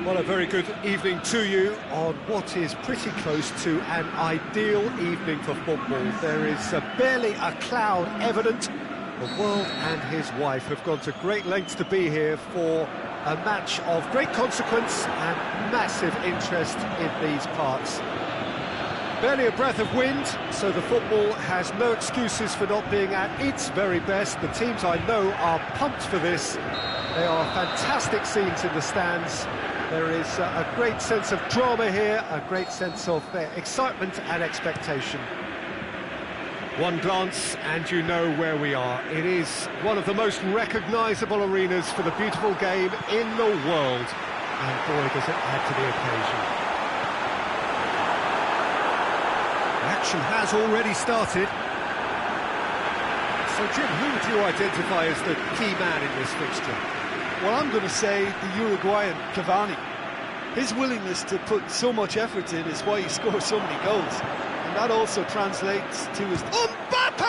Well, a very good evening to you on what is pretty close to an ideal evening for football. There is barely a cloud evident. The world and his wife have gone to great lengths to be here for a match of great consequence and massive interest in these parts. Barely a breath of wind, so the football has no excuses for not being at its very best. The teams I know are pumped for this. They are fantastic scenes in the stands. There is a great sense of drama here, a great sense of excitement and expectation. One glance and you know where we are. It is one of the most recognisable arenas for the beautiful game in the world. And boy, does it add to the occasion. The action has already started. So Jim, who would you identify as the key man in this fixture? Well, I'm going to say the Uruguayan Cavani. His willingness to put so much effort in is why he scores so many goals. And that also translates to his... Mbappe!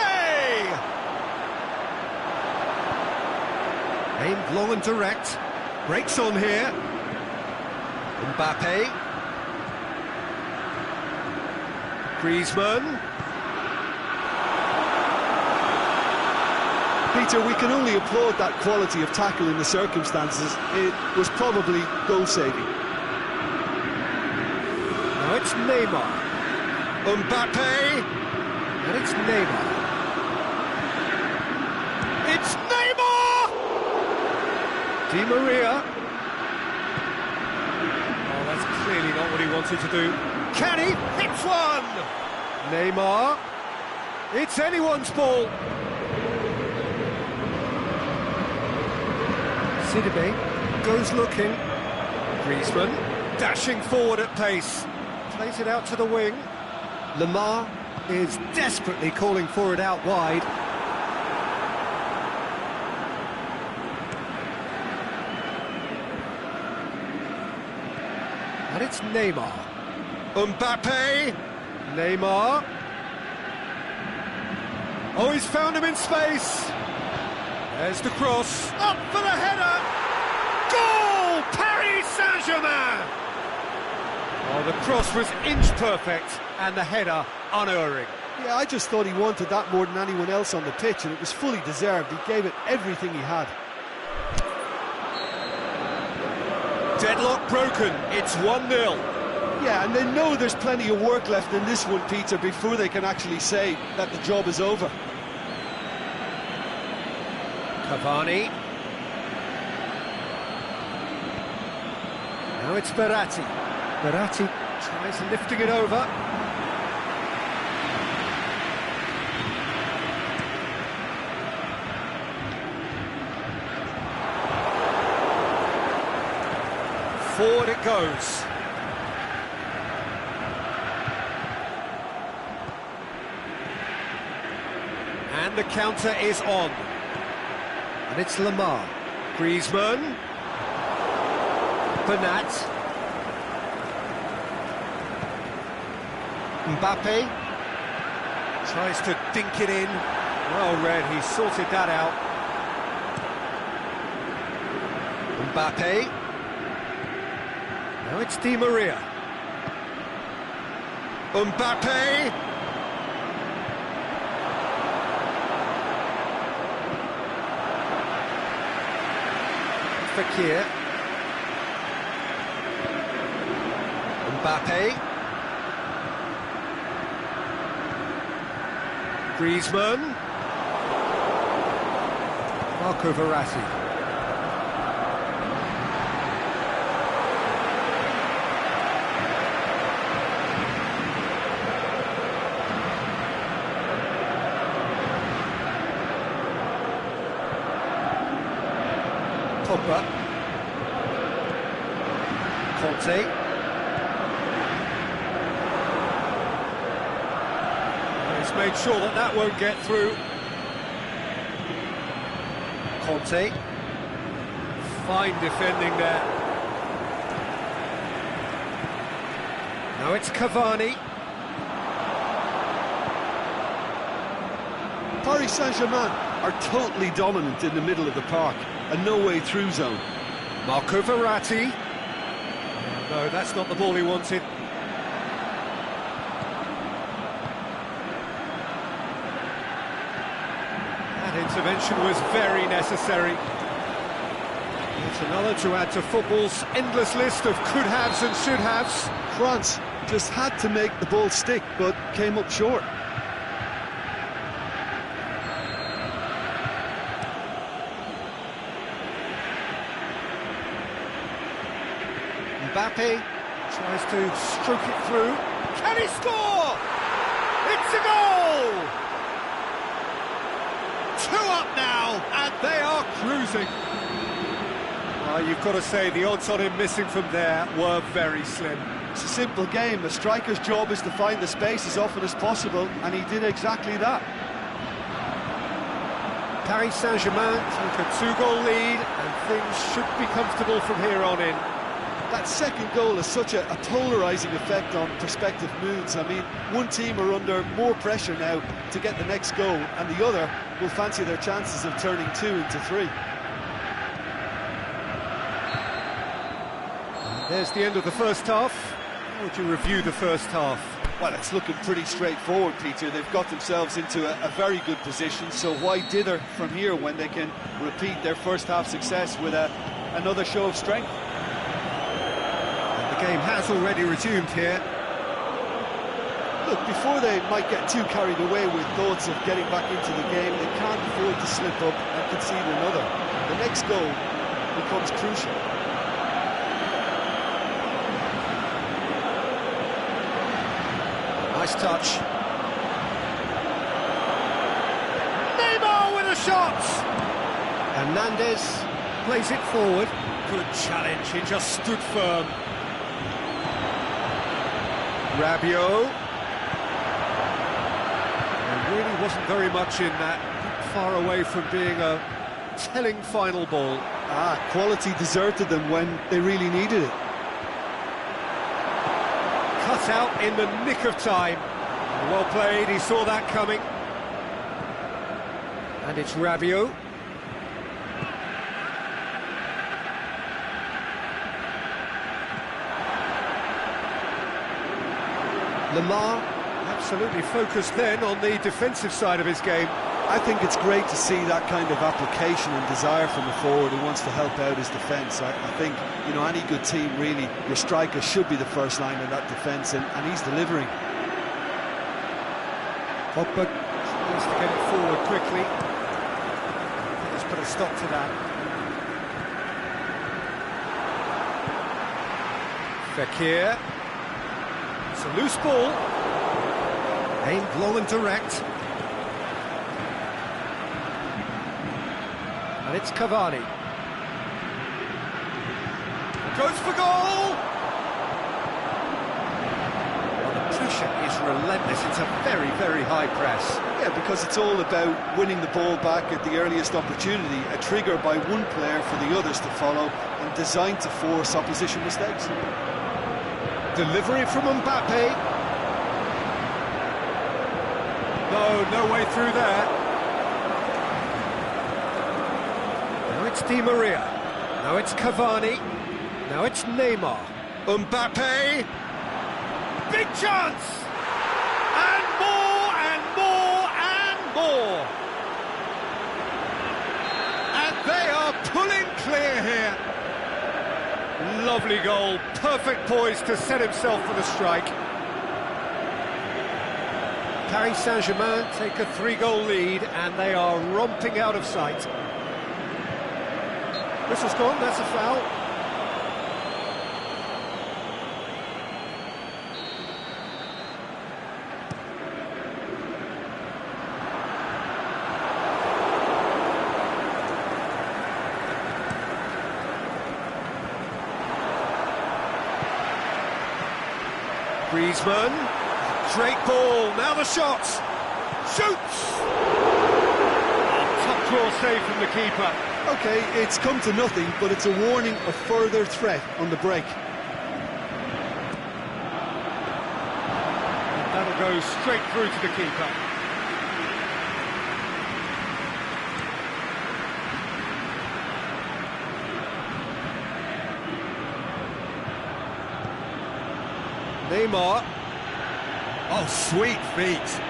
Aimed long and direct. Breaks on here. Mbappe. Griezmann. Peter, we can only applaud that quality of tackle in the circumstances. It was probably goal-saving. Now it's Neymar. Mbappe. And it's Neymar. It's Neymar! Di Maria. Oh, that's clearly not what he wanted to do. Can he hit one? Neymar. It's anyone's ball. Sidibe goes looking. Griezmann dashing forward at pace. Plays it out to the wing. Lamar is desperately calling for it out wide. And it's Neymar. Mbappe. Neymar. Oh, he's found him in space. There's the cross. Up for the header. Goal! Paris Saint-Germain! Oh, the cross was inch perfect and the header unerring. Yeah, I just thought he wanted that more than anyone else on the pitch, and it was fully deserved. He gave it everything he had. Deadlock broken. It's 1-0. Yeah, and they know there's plenty of work left in this one, Peter, before they can actually say that the job is over. Cavani. Now it's Verratti. Verratti tries lifting it over. Forward it goes. And the counter is on. And it's Lamar. Griezmann. Bernat. Mbappe. Tries to dink it in. Well read, he sorted that out. Mbappe. Now it's Di Maria. Mbappe. Fekir. Mbappe. Griezmann. Marco Verratti. Pogba. Conte. He's made sure that that won't get through. Conte. Fine defending there. Now it's Cavani. Paris Saint-Germain are totally dominant in the middle of the park, a no-way-through zone. Marco Verratti. No, that's not the ball he wanted. That intervention was very necessary. It's another to add to football's endless list of could-haves and should-haves. France just had to make the ball stick, but came up short. Mbappe tries to stroke it through. Can he score? It's a goal! 2 up now, and they are cruising. You've got to say, the odds on him missing from there were very slim. It's a simple game. A striker's job is to find the space as often as possible, and he did exactly that. Paris Saint-Germain took a 2-goal lead, and things should be comfortable from here on in. That second goal has such a polarising effect on prospective moods. I mean, one team are under more pressure now to get the next goal, and the other will fancy their chances of turning 2 into 3. There's the end of the first half. How would you review the first half? Well, it's looking pretty straightforward, Peter. They've got themselves into a very good position, so why dither from here when they can repeat their first half success with another show of strength? The game has already resumed here. Look, before they might get too carried away with thoughts of getting back into the game, they can't afford to slip up and concede another. The next goal becomes crucial. Nice touch. Neymar with a shot! Hernandez plays it forward. Good challenge, he just stood firm. Rabiot. There really wasn't very much in that, not far away from being a telling final ball. Quality deserted them when they really needed it. Cut out in the nick of time. Well played, he saw that coming. And it's Rabiot. Lamar absolutely focused then on the defensive side of his game. I think it's great to see that kind of application and desire from a forward who wants to help out his defence. I think, you know, any good team, really, your striker should be the first line in that defence, and he's delivering. Pogba needs to get it forward quickly. Let's put a stop to that. Fekir. It's a loose ball. Aimed long and direct. And it's Cavani. Goes for goal! Well, the pressure is relentless. It's a very, very high press. Yeah, because it's all about winning the ball back at the earliest opportunity, a trigger by one player for the others to follow, and designed to force opposition mistakes. Delivery from Mbappe. No way through there. Now it's Di Maria. Now it's Cavani. Now it's Neymar. Mbappe. Big chance! And more, and more, and more! And they are pulling clear here. Lovely goal, perfect poise to set himself for the strike. Paris Saint-Germain take a 3-goal lead and they are romping out of sight. Whistle's gone, that's a foul. Griezmann, great ball, now the shot, shoots! Top draw save from the keeper. OK, it's come to nothing, but it's a warning of further threat on the break. And that'll go straight through to the keeper. Neymar. Oh, sweet feet.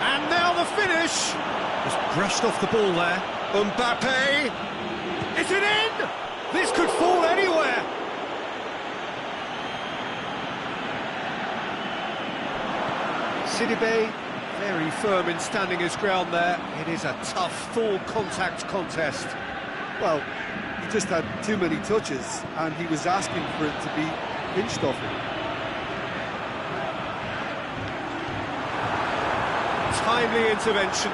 And now the finish. Just brushed off the ball there. Mbappe. Is it in? This could fall anywhere. Sidibe, very firm in standing his ground there. It is a tough, full-contact contest. Well, he just had too many touches, and he was asking for it to be pinched off him. Timely intervention.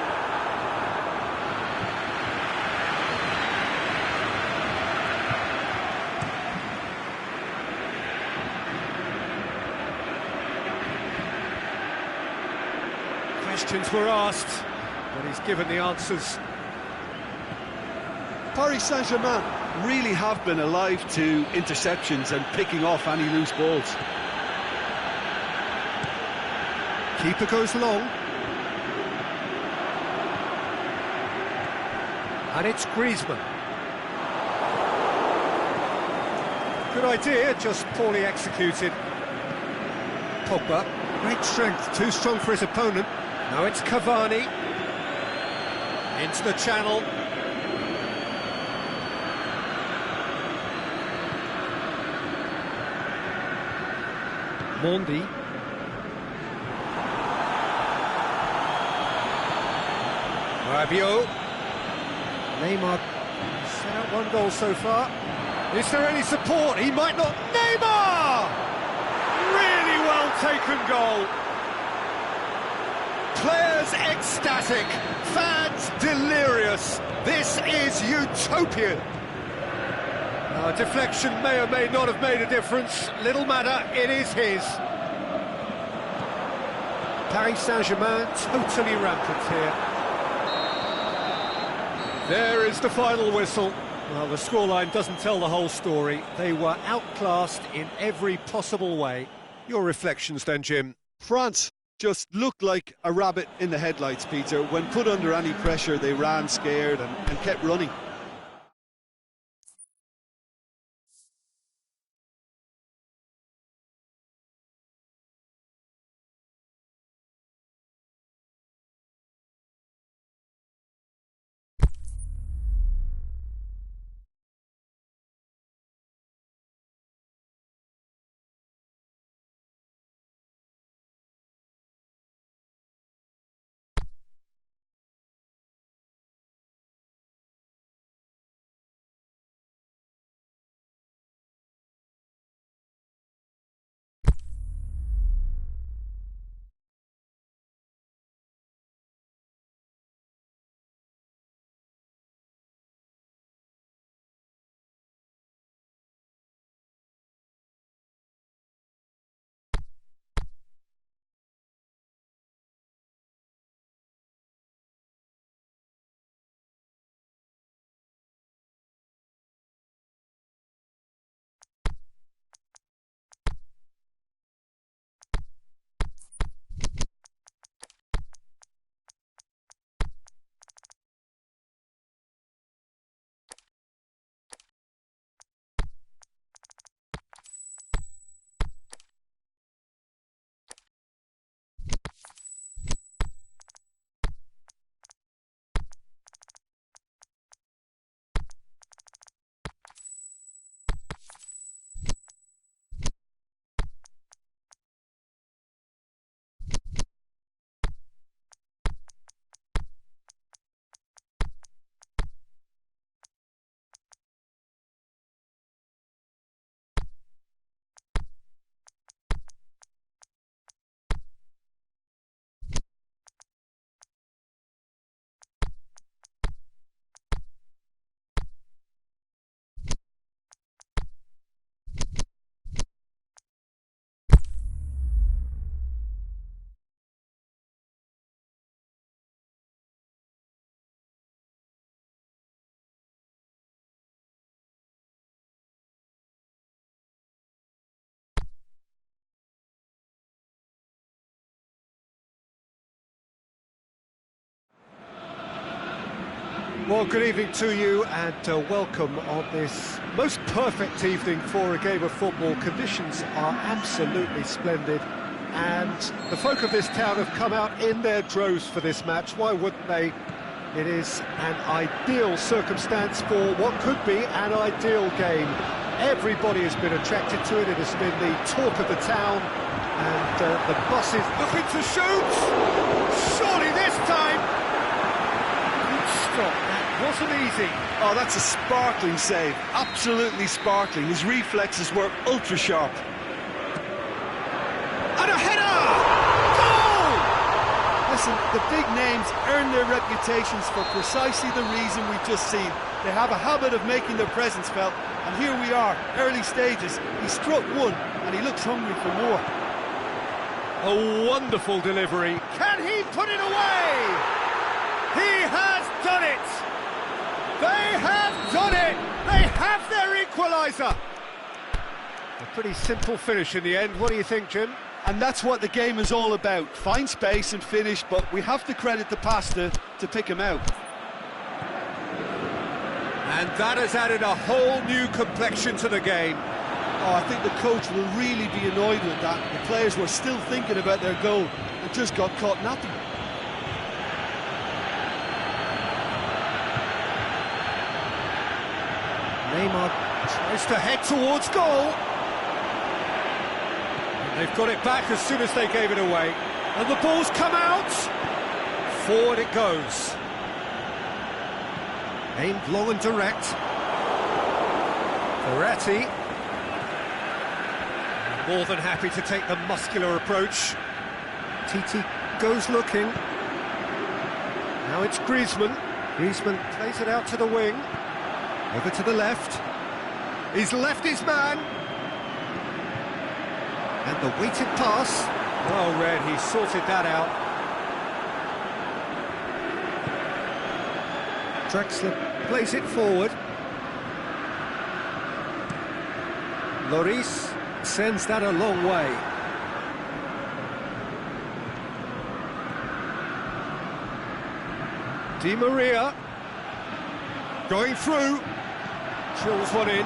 Questions were asked, but he's given the answers. Paris Saint-Germain really have been alive to interceptions and picking off any loose balls. Keeper goes long. And it's Griezmann. Good idea, just poorly executed. Pogba, great strength, too strong for his opponent. Now it's Cavani. Into the channel. Mondi. Rabiot. Neymar set out one goal so far. Is there any support? He might not. Neymar! Really well taken goal. Players ecstatic, fans delirious. This is utopian. A deflection may or may not have made a difference. Little matter, it is his. Paris Saint-Germain totally rampant here. There is the final whistle. Well, the scoreline doesn't tell the whole story. They were outclassed in every possible way. Your reflections then, Jim? France just looked like a rabbit in the headlights, Peter. When put under any pressure, they ran scared and kept running. Well, good evening to you and welcome on this most perfect evening for a game of football. Conditions are absolutely splendid and the folk of this town have come out in their droves for this match. Why wouldn't they? It is an ideal circumstance for what could be an ideal game. Everybody has been attracted to it. It has been the talk of the town and the buses looking to shoot. Surely this time. Good stop. Wasn't easy. Oh, that's a sparkling save. Absolutely sparkling. His reflexes were ultra sharp. And a header! Goal! Listen, the big names earn their reputations for precisely the reason we've just seen. They have a habit of making their presence felt, and here we are, early stages. He struck one, and he looks hungry for more. A wonderful delivery. Can he put it away? He has done it! They have done it! They have their equaliser! A pretty simple finish in the end. What do you think, Jim? And that's what the game is all about. Find space and finish, but we have to credit the pasta to pick him out. And that has added a whole new complexion to the game. Oh, I think the coach will really be annoyed with that. The players were still thinking about their goal and just got caught napping. Neymar tries to head towards goal. And they've got it back as soon as they gave it away. And the ball's come out. Forward it goes. Aimed long and direct. Verratti. More than happy to take the muscular approach. Titi goes looking. Now it's Griezmann. Griezmann plays it out to the wing. Over to the left. He's left his man. And the weighted pass. Well read, he sorted that out. Draxler plays it forward. Lloris sends that a long way. Di Maria going through. Drills one in.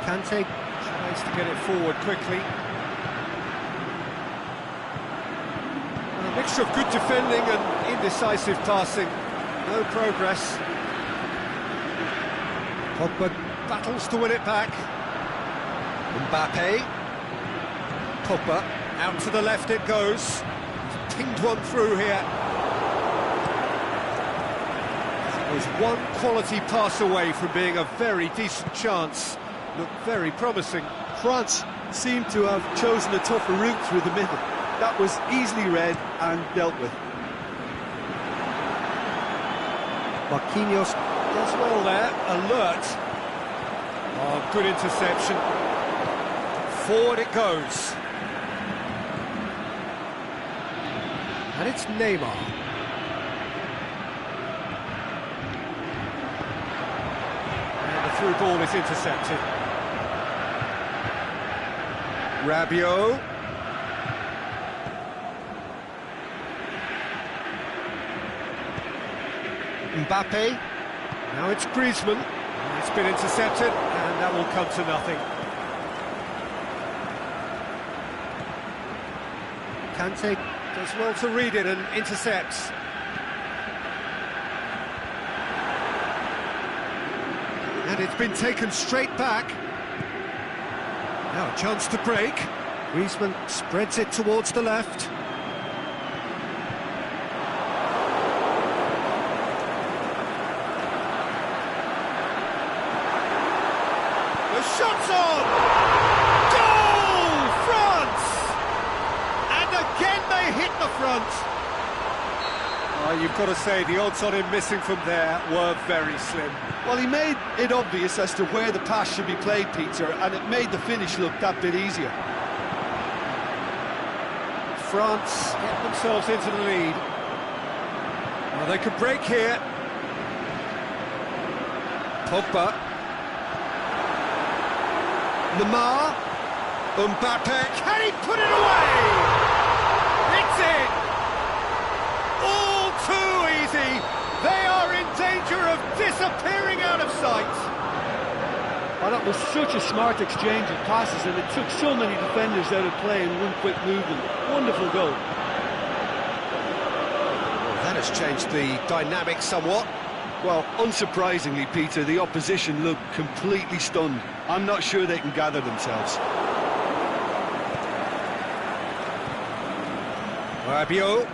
Kante tries to get it forward quickly. And a mixture of good defending and indecisive passing. No progress. Pogba battles to win it back. Mbappe. Pogba out to the left it goes. He's pinged one through here. Was one quality pass away from being a very decent chance. Looked very promising. France seemed to have chosen a tougher route through the middle. That was easily read and dealt with. Marquinhos does well there, alert. Oh, good interception. Forward it goes. And it's Neymar. Through ball is intercepted. Rabiot. Mbappe. Now it's Griezmann. It's been intercepted and that will come to nothing. Kante does well to read it and intercepts. And it's been taken straight back. Now a chance to break. Griezmann spreads it towards the left. The shot's on! Goal! France! And again they hit the front. You've got to say, the odds on him missing from there were very slim. Well, he made it obvious as to where the pass should be played, Peter, and it made the finish look that bit easier. France get themselves into the lead. Well, they could break here. Pogba. Neymar. Mbappe. Can he put it away? It's in! All too easy They are in danger of disappearing out of sight. Oh, that was such a smart exchange of passes, and it took so many defenders out of play in one quick movement. Wonderful goal. Well, that has changed the dynamic somewhat. Well, unsurprisingly, Peter, the opposition look completely stunned. I'm not sure they can gather themselves. Rabiot.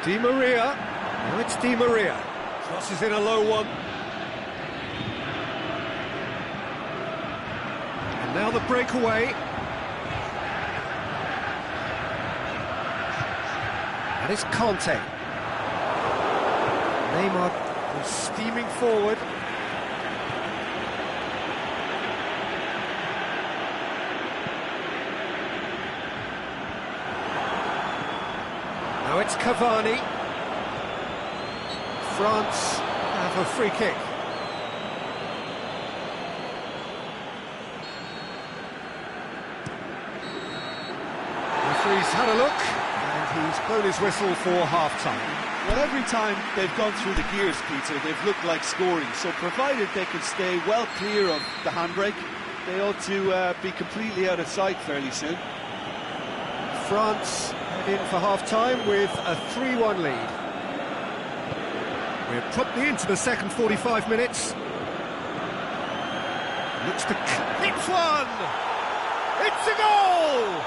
Di Maria. Now it's Di Maria. Crosses in a low one. And now the breakaway. And it's Conte. Neymar is steaming forward. Now it's Cavani. France have a free kick. The referee's had a look, and he's blown his whistle for half-time. Well, every time they've gone through the gears, Peter, they've looked like scoring. So provided they can stay well clear of the handbrake, they ought to be completely out of sight fairly soon. France head in for half-time with a 3-1 lead. We're promptly into the second 45 minutes. Looks to... It's one! It's a goal!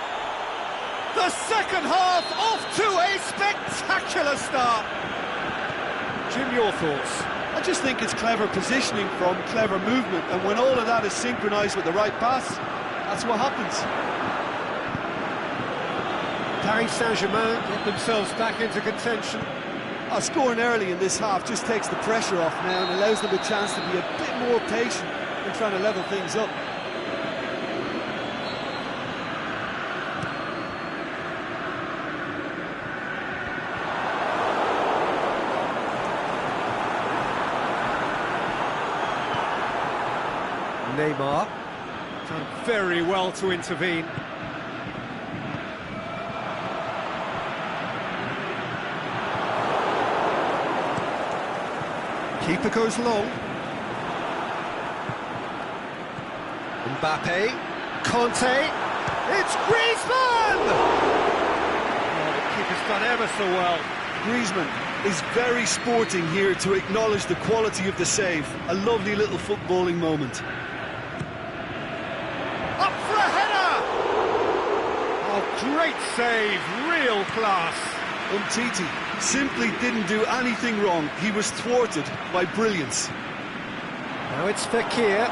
The second half off to a spectacular start. Jim, your thoughts? I just think it's clever positioning from clever movement, and when all of that is synchronised with the right pass, that's what happens. Paris Saint-Germain get themselves back into contention. Scoring early in this half just takes the pressure off now and allows them a chance to be a bit more patient in trying to level things up. Neymar done very well to intervene. Keeper goes long. Mbappe, Conte, it's Griezmann! Oh, the keeper's done ever so well. Griezmann is very sporting here to acknowledge the quality of the save. A lovely little footballing moment. Up for a header! Oh, great save, real class. Umtiti simply didn't do anything wrong. He was thwarted by brilliance. Now it's Fekir.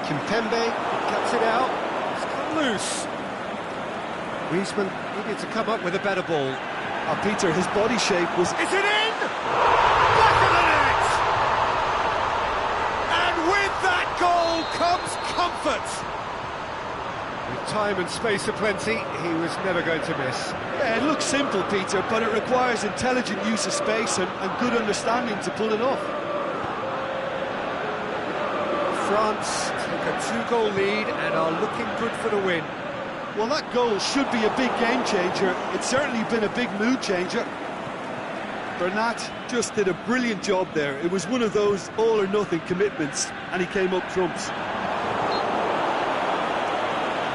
Kimpembe cuts it out. It's come loose. Griezmann needed to come up with a better ball. Peter, his body shape was... Is it in? Back of the net! And with that goal comes comfort. With time and space aplenty, he was never going to miss. Yeah, it looks simple, Peter, but it requires intelligent use of space and good understanding to pull it off. France take a 2-goal lead and are looking good for the win. Well, that goal should be a big game changer. It's certainly been a big mood changer. Bernat just did a brilliant job there. It was one of those all-or-nothing commitments, and he came up trumps.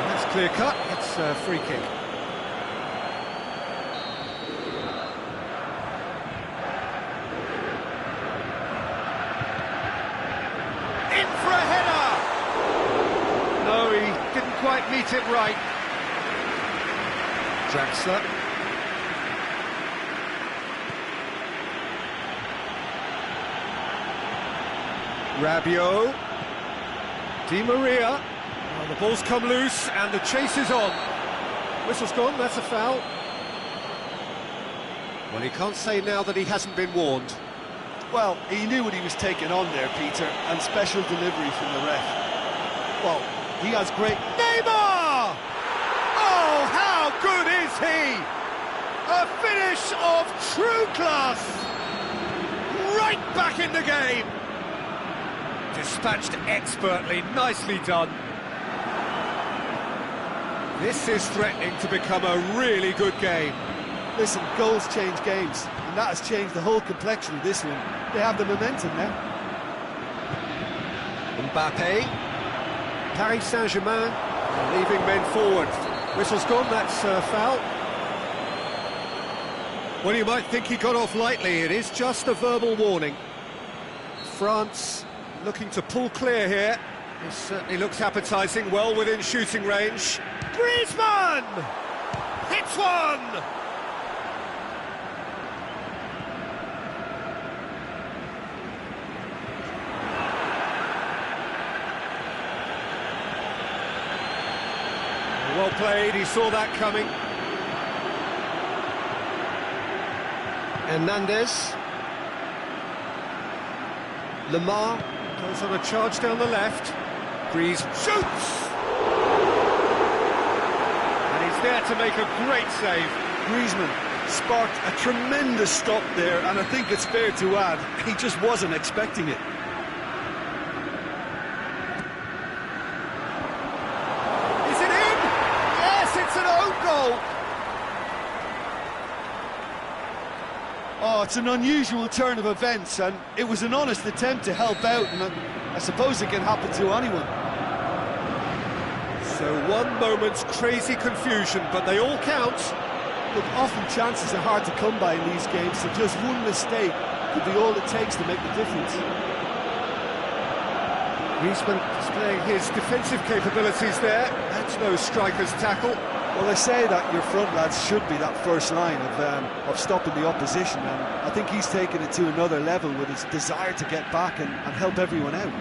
That's clear cut. It's a free kick. In for a header! No, he didn't quite meet it right. Draxler. Rabiot. Di Maria. Well, the ball's come loose and the chase is on. Whistle's gone, that's a foul. Well, he can't say now that he hasn't been warned. Well, he knew what he was taking on there, Peter, and special delivery from the ref. Well, he has great... Neymar! Oh, how good is he? A finish of true class! Right back in the game! Dispatched expertly, nicely done. This is threatening to become a really good game. Listen, goals change games, and that has changed the whole complexion of this one. They have the momentum now. Mbappe, Paris Saint-Germain, leaving men forward. Whistle's gone, that's a foul. Well, you might think he got off lightly, it is just a verbal warning. France looking to pull clear here. This certainly looks appetising, well within shooting range. Griezmann! Hits one! Well played, he saw that coming. Hernandez. Lamar goes on a charge down the left. Breeze shoots! And he's there to make a great save. Griezmann sparked a tremendous stop there, and I think it's fair to add, he just wasn't expecting it. Is it in? Yes, it's an own goal! Oh, it's an unusual turn of events, and it was an honest attempt to help out, and I suppose it can happen to anyone. So one moment's crazy confusion, but they all count. Look, often chances are hard to come by in these games, so just one mistake could be all it takes to make the difference. Griezmann displaying his defensive capabilities there. That's no striker's tackle. Well, they say that your front lads should be that first line of stopping the opposition, and I think he's taken it to another level with his desire to get back and help everyone out.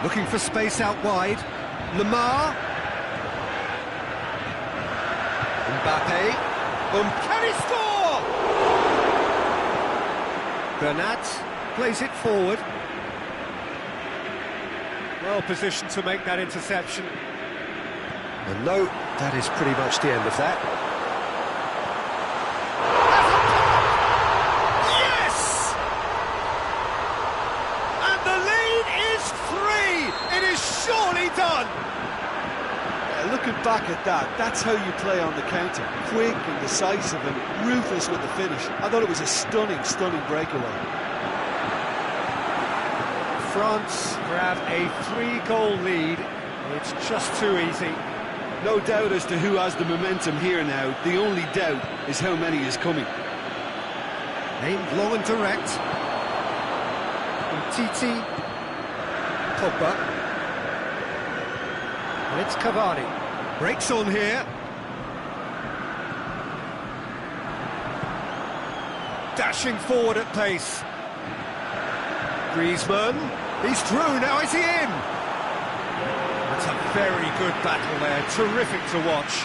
Looking for space out wide. Lamar. Mbappe. Can he score? Bernat plays it forward. Well positioned to make that interception. And no, that is pretty much the end of that. Yes! And the lead is 3! It is surely done! Looking back at that, that's how you play on the counter. Quick and decisive and ruthless with the finish. I thought it was a stunning, stunning breakaway. France grab a 3-goal lead. It's just too easy. No doubt as to who has the momentum here now. The only doubt is how many is coming. Aimed long and direct. Titi. Pogba. And it's Cavani. Breaks on here. Dashing forward at pace. Griezmann. He's through, now is he in? That's a very good battle there, terrific to watch.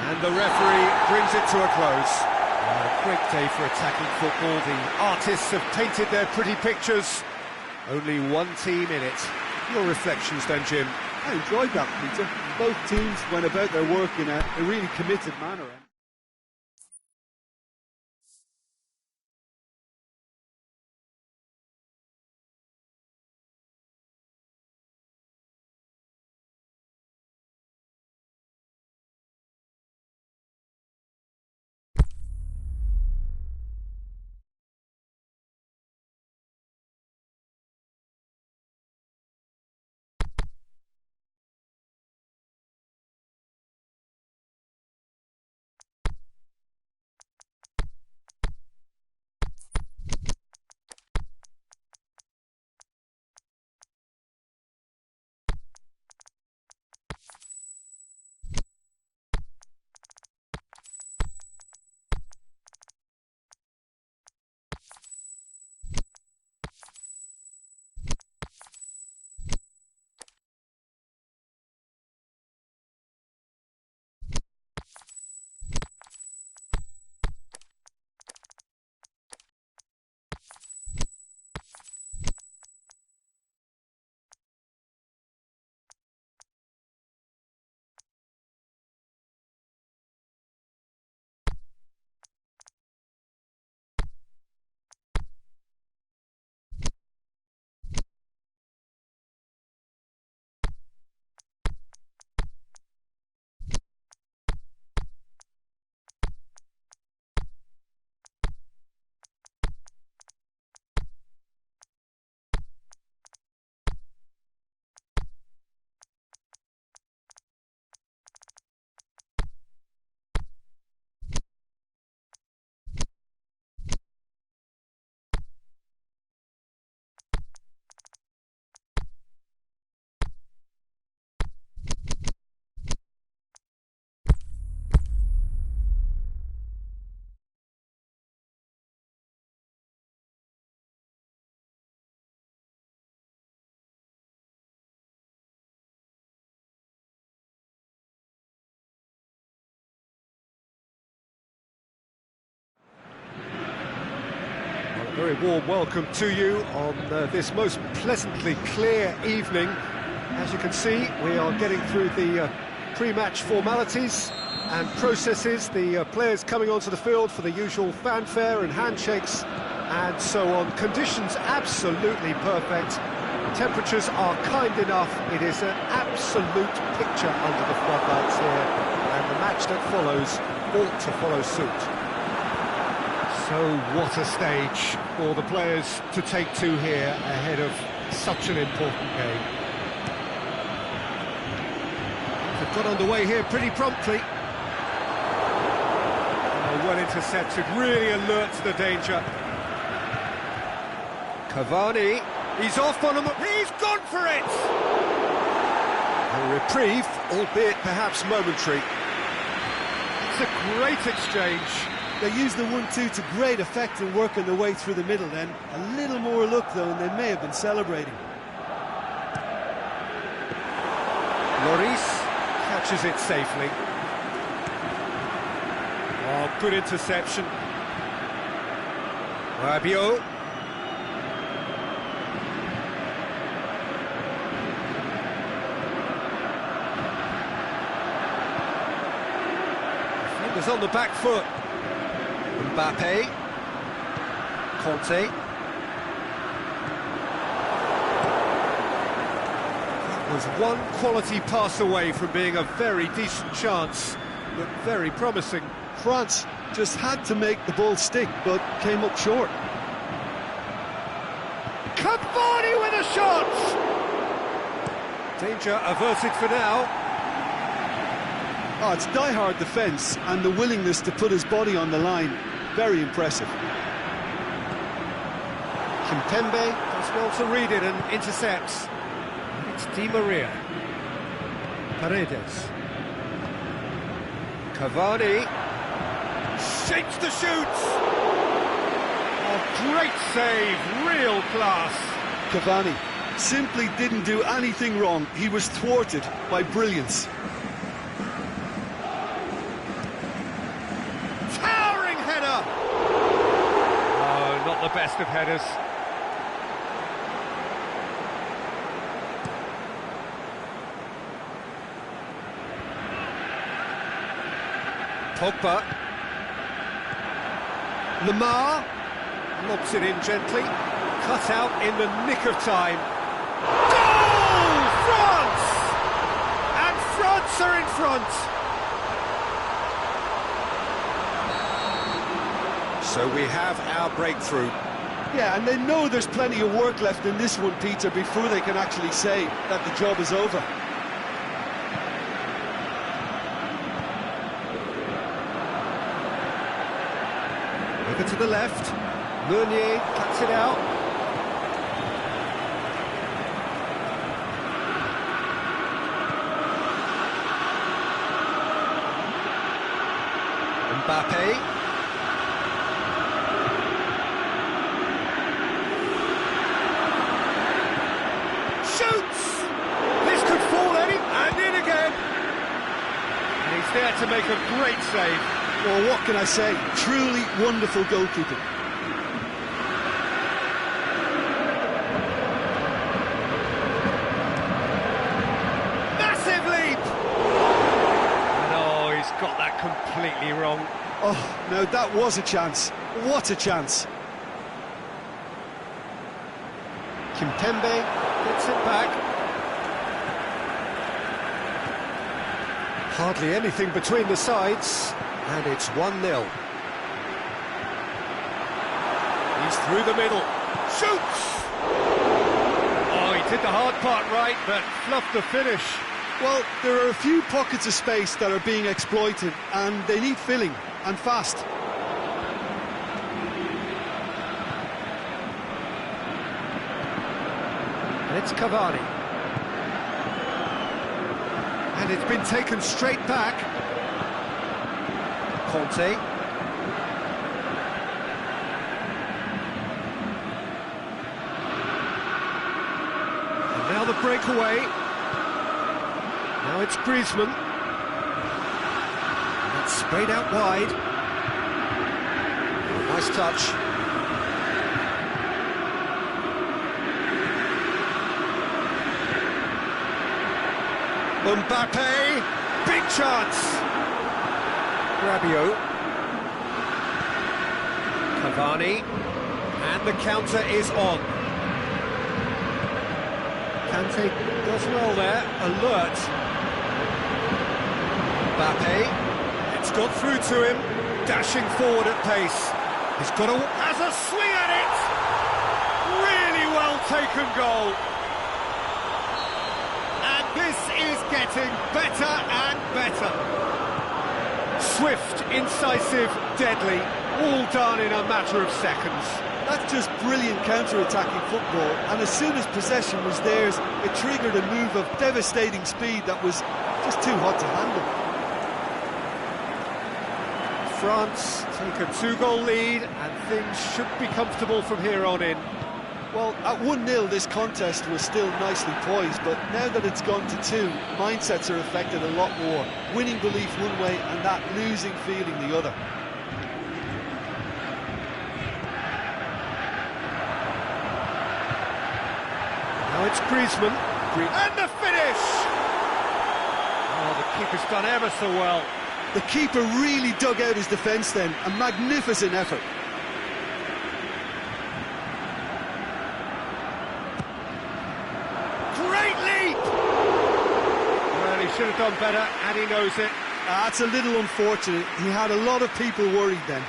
And the referee brings it to a close. A great day for attacking football. The artists have painted their pretty pictures. Only one team in it. Your reflections then, Jim? I enjoyed that, Peter. Both teams went about their work in a really committed manner. Very warm welcome to you on this most pleasantly clear evening. As you can see, we are getting through the pre-match formalities and processes, the players coming onto the field for the usual fanfare and handshakes and so on. Conditions absolutely perfect. Temperatures are kind enough. It is an absolute picture under the floodlights here, and the match that follows ought to follow suit. So what a stage for the players to take to here ahead of such an important game. They've got underway here pretty promptly. Oh, well intercepted, really alert to the danger. Cavani, he's off on him, he's gone for it! A reprieve, albeit perhaps momentary. It's a great exchange. They used the 1-2 to great effect in working their way through the middle then. A little more luck though, and they may have been celebrating. Lloris catches it safely. Oh, good interception. Rabiot. Defenders on the back foot. Mbappe. Conte. That was one quality pass away from being a very decent chance. Looked very promising. France just had to make the ball stick, but came up short. Cavani with a shot! Danger averted for now. Oh, it's die-hard defence and the willingness to put his body on the line. Very impressive. Kimpembe does well to read it and intercepts. It's Di Maria. Paredes. Cavani. Shapes to shoot! Oh, great save, real class. Cavani simply didn't do anything wrong. He was thwarted by brilliance. Towering header! Oh, not the best of headers. Pogba. Lamar lobs it in gently, cut out in the nick of time. Goal! France! And France are in front. So we have our breakthrough. Yeah, and they know there's plenty of work left in this one, Peter, before they can actually say that the job is over. Over to the left, Meunier cuts it out. Mbappe. Shoots! This could fall any, and in again. And he's there to make a great save. Well, what can I say? Truly wonderful goalkeeping. Massive leap! And oh, he's got that completely wrong. Oh, no, that was a chance. What a chance. Kimpembe gets it back. Hardly anything between the sides. And it's 1-0. He's through the middle. Shoots! Oh, he did the hard part right, but fluffed the finish. Well, there are a few pockets of space that are being exploited, and they need filling, and fast. It's Cavani. And it's been taken straight back. Conte. And now the breakaway. Now it's Griezmann. And it's sprayed out wide. Nice touch. Mbappe, big chance. Rabiot. Cavani, and the counter is on. Kante does well there, alert. Mbappe, it's got through to him, dashing forward at pace. He's got has a swing at it! Really well taken goal. And this is getting better and better. Swift, incisive, deadly, all done in a matter of seconds. That's just brilliant counter-attacking football, and as soon as possession was theirs, it triggered a move of devastating speed that was just too hot to handle. France take a 2-goal lead, and things should be comfortable from here on in. Well, at 1-0 this contest was still nicely poised, but now that it's gone to 2, mindsets are affected a lot more. Winning belief one way and that losing feeling the other. Now it's Griezmann, and the finish! Oh, the keeper's done ever so well. The keeper really dug out his defence then, a magnificent effort. Great leap! Well, he should have done better, and he knows it. That's a little unfortunate. He had a lot of people worried then.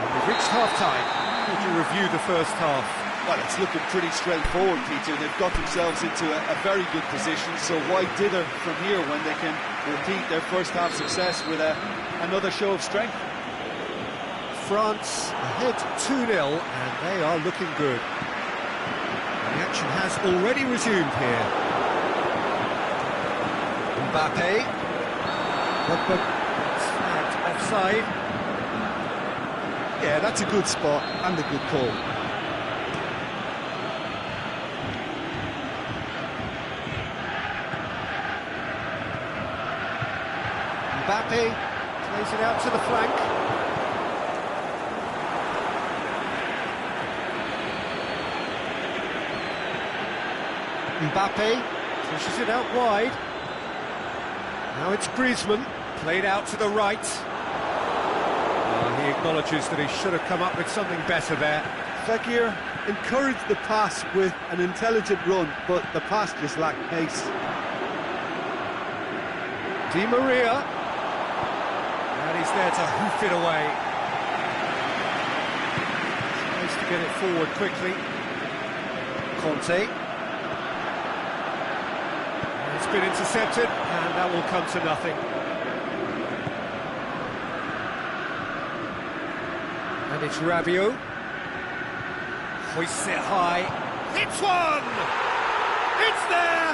And we've reached half-time. Would you review the first half? Well, it's looking pretty straightforward, Peter. They've got themselves into a very good position, so why dither from here when they can repeat their first half success with another show of strength? France ahead 2-0, and they are looking good. The action has already resumed here. Mbappe. But flagged offside. Yeah, that's a good spot and a good call. Mbappe plays it out to the flank. Mbappe pushes it out wide. Now it's Griezmann, played out to the right. He acknowledges that he should have come up with something better there. Fekir encouraged the pass with an intelligent run, but the pass just lacked pace. Di Maria. And he's there to hoof it away. It's nice to get it forward quickly. Conte. And it's been intercepted, and that will come to nothing. And it's Rabiot. Hoists it high. Hits one! It's there!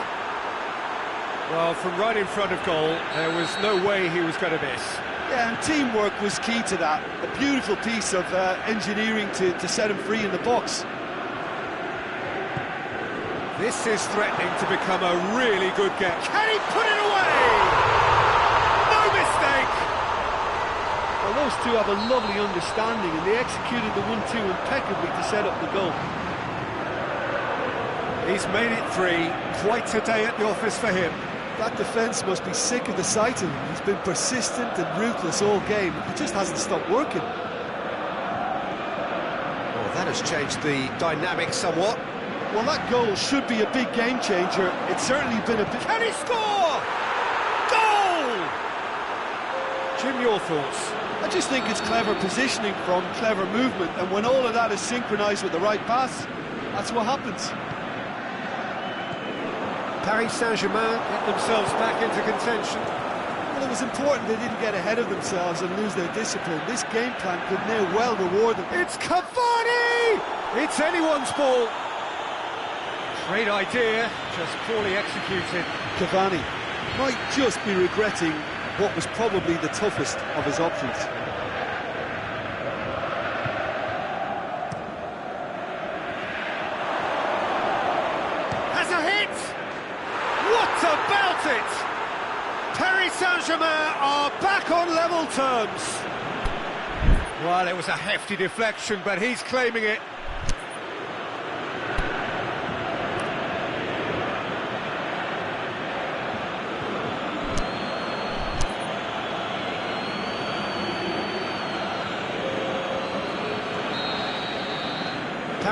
Well, from right in front of goal, there was no way he was going to miss. Yeah, and teamwork was key to that. A beautiful piece of engineering to set him free in the box. This is threatening to become a really good game. Can he put it away? No mistake! Well, those two have a lovely understanding, and they executed the 1-2 impeccably to set up the goal. He's made it 3. Quite a day at the office for him. That defence must be sick of the sight of him. He's been persistent and ruthless all game. He just hasn't stopped working. Well, that has changed the dynamic somewhat. Well, that goal should be a big game changer. It's certainly been a big... Can he score? Goal! Jim, your thoughts? I just think it's clever positioning from clever movement, and when all of that is synchronised with the right pass, that's what happens. Paris Saint-Germain get themselves back into contention. Well, it was important they didn't get ahead of themselves and lose their discipline. This game plan could now well reward them. It's Cavani! It's anyone's ball. Great idea, just poorly executed. Cavani might just be regretting what was probably the toughest of his options. Has a hit! What about it? Paris Saint-Germain are back on level terms. Well, it was a hefty deflection, but he's claiming it.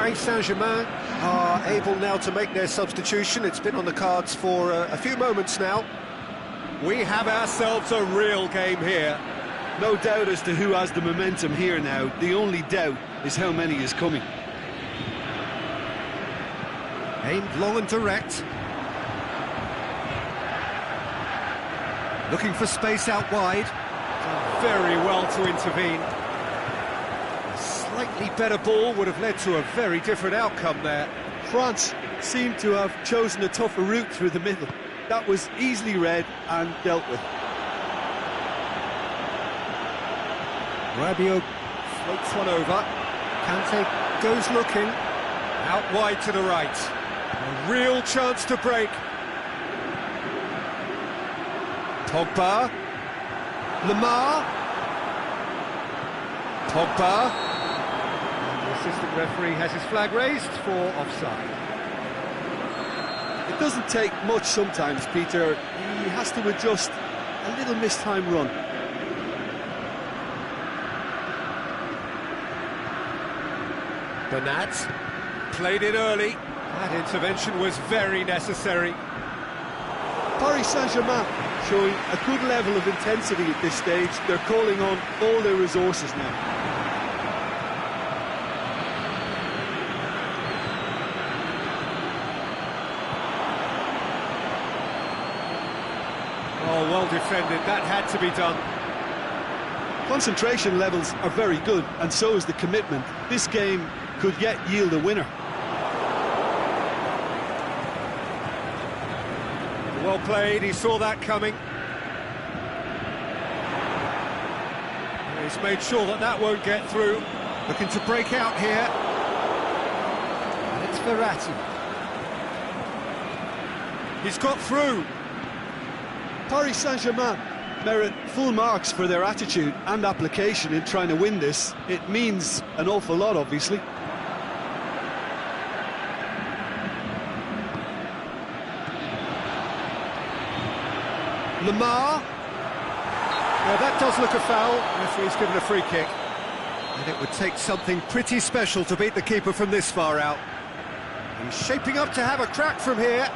Paris Saint-Germain are able now to make their substitution. It's been on the cards for a few moments now. We have ourselves a real game here. No doubt as to who has the momentum here now. The only doubt is how many is coming. Aimed long and direct. Looking for space out wide. Done very well to intervene. A slightly better ball would have led to a very different outcome there. France seemed to have chosen a tougher route through the middle. That was easily read and dealt with. Rabiot floats one over. Kante goes looking. Out wide to the right. A real chance to break. Pogba. Lamar. Pogba. And the assistant referee has his flag raised for offside. It doesn't take much sometimes, Peter. He has to adjust a little mistimed run. Bernat played it early. That intervention was very necessary. Paris Saint-Germain showing a good level of intensity at this stage. They're calling on all their resources now. Oh, well defended. That had to be done. Concentration levels are very good, and so is the commitment. This game could yet yield a winner. Well played, he saw that coming. He's made sure that that won't get through. Looking to break out here. And it's Verratti. He's got through. Paris Saint-Germain merit full marks for their attitude and application in trying to win this. It means an awful lot, obviously. Lamar. Now that does look a foul. Referee's given a free kick. And it would take something pretty special to beat the keeper from this far out. He's shaping up to have a crack from here.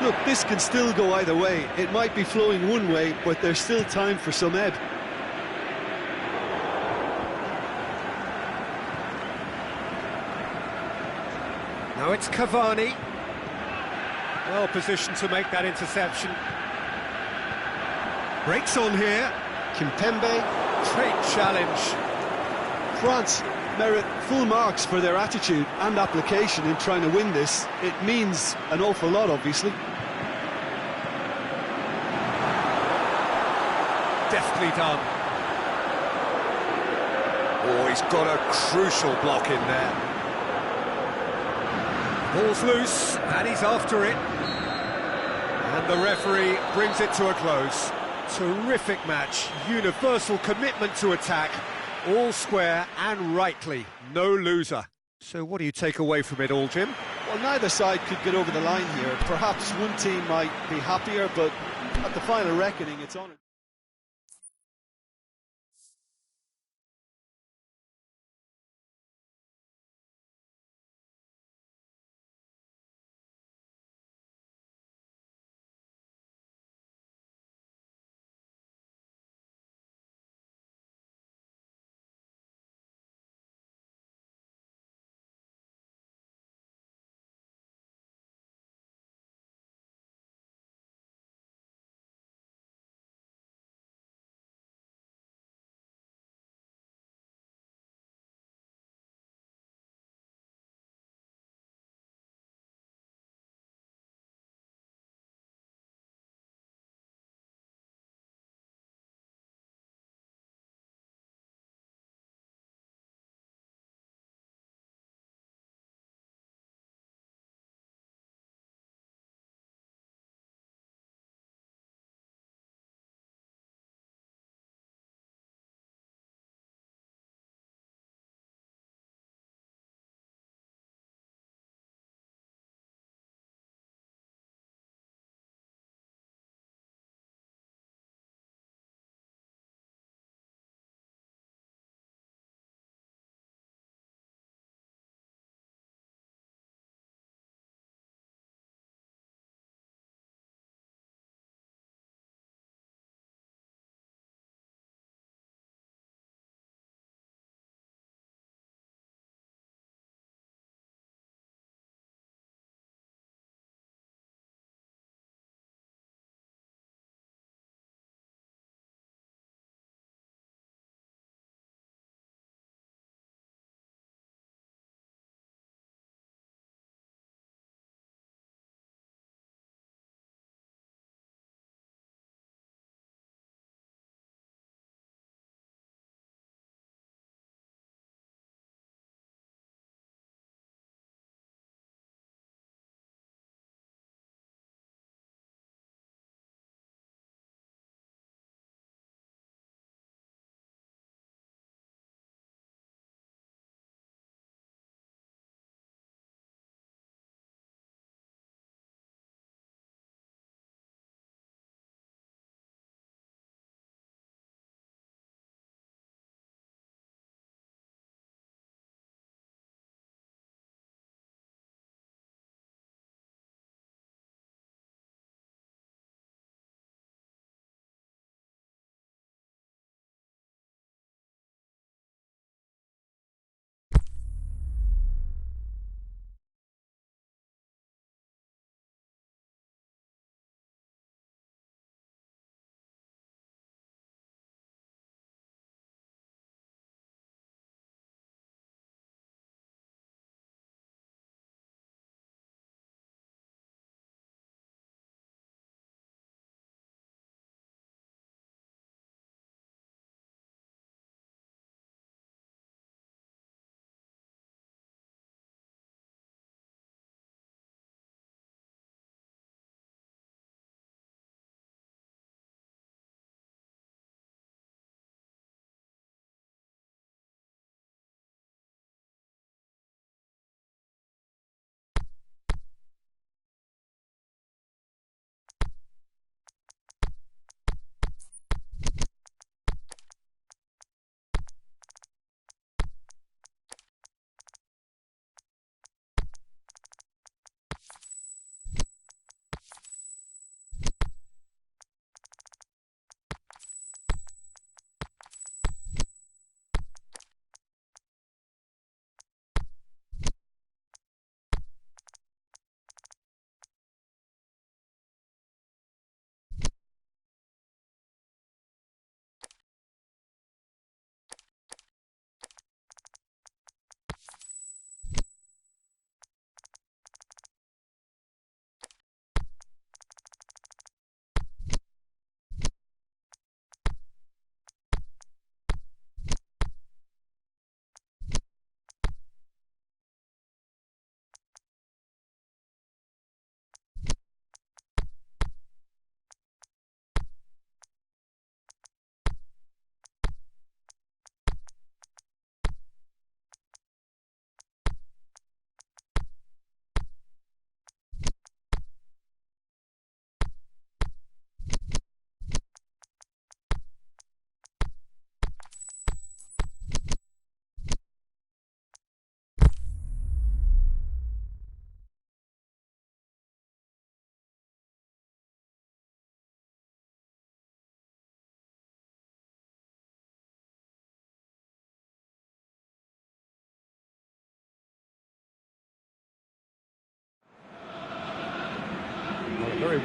Look, this can still go either way. It might be flowing one way, but there's still time for some ebb. Now it's Cavani. Well positioned to make that interception. Breaks on here. Kimpembe. Great challenge. France merit full marks for their attitude and application in trying to win this. It means an awful lot, obviously. Deftly done. Oh, he's got a crucial block in there. Ball's loose, and he's after it. And the referee brings it to a close. Terrific match, universal commitment to attack, all square and rightly, no loser. So what do you take away from it all, Jim? Well, neither side could get over the line here. Perhaps one team might be happier, but at the final reckoning, it's on it.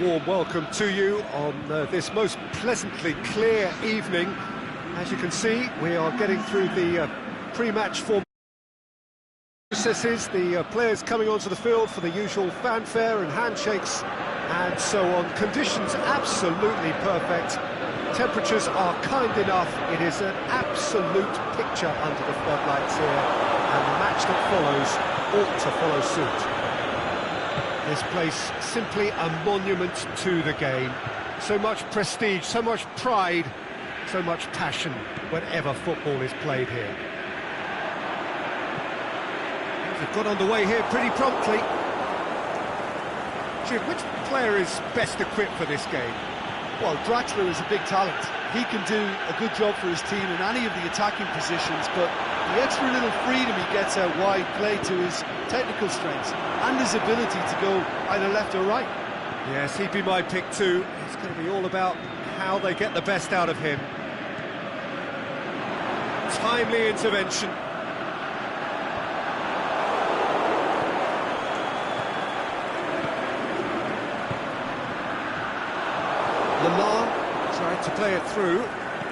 warm welcome to you on this most pleasantly clear evening. As you can see, we are getting through the pre-match form processes, the players coming onto the field for the usual fanfare and handshakes and so on. Conditions absolutely perfect. Temperatures are kind enough. It is an absolute picture under the floodlights here, and the match that follows ought to follow suit. This place simply a monument to the game. So much prestige, so much pride, so much passion whenever football is played here. They've got underway here pretty promptly. Jim, which player is best equipped for this game? Well, Draxler is a big talent. He can do a good job for his team in any of the attacking positions, but the extra little freedom he gets out wide play to his technical strengths and his ability to go either left or right. Yes, he'd be my pick too. It's going to be all about how they get the best out of him. Timely intervention. Lamar tried to play it through.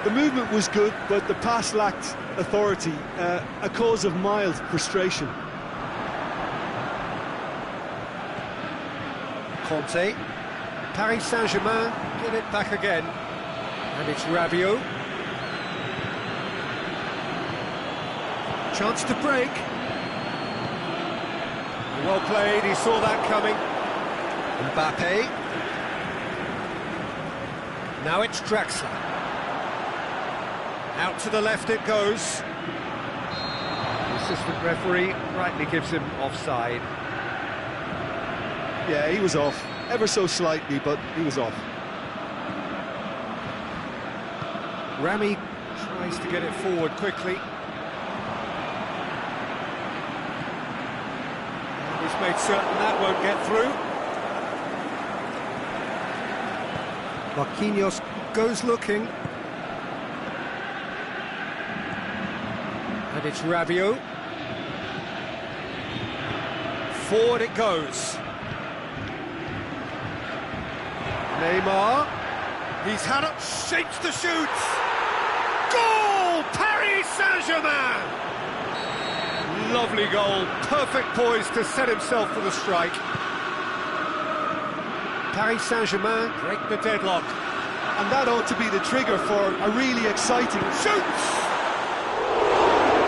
The movement was good, but the pass lacked authority, a cause of mild frustration. Conte. Paris Saint-Germain get it back again. And it's Rabiot. Chance to break. Well played, he saw that coming. Mbappe. Now it's Draxler. Out to the left it goes. The assistant referee rightly gives him offside. Yeah, he was off. Ever so slightly, but he was off. Rami tries to get it forward quickly. And he's made certain that won't get through. Marquinhos goes looking. And it's Rabiot. Forward it goes. Neymar. He's had it, shapes to shoot. Goal! Paris Saint-Germain! Lovely goal. Perfect poise to set himself for the strike. Paris Saint-Germain break the deadlock. And that ought to be the trigger for a really exciting... Shoots!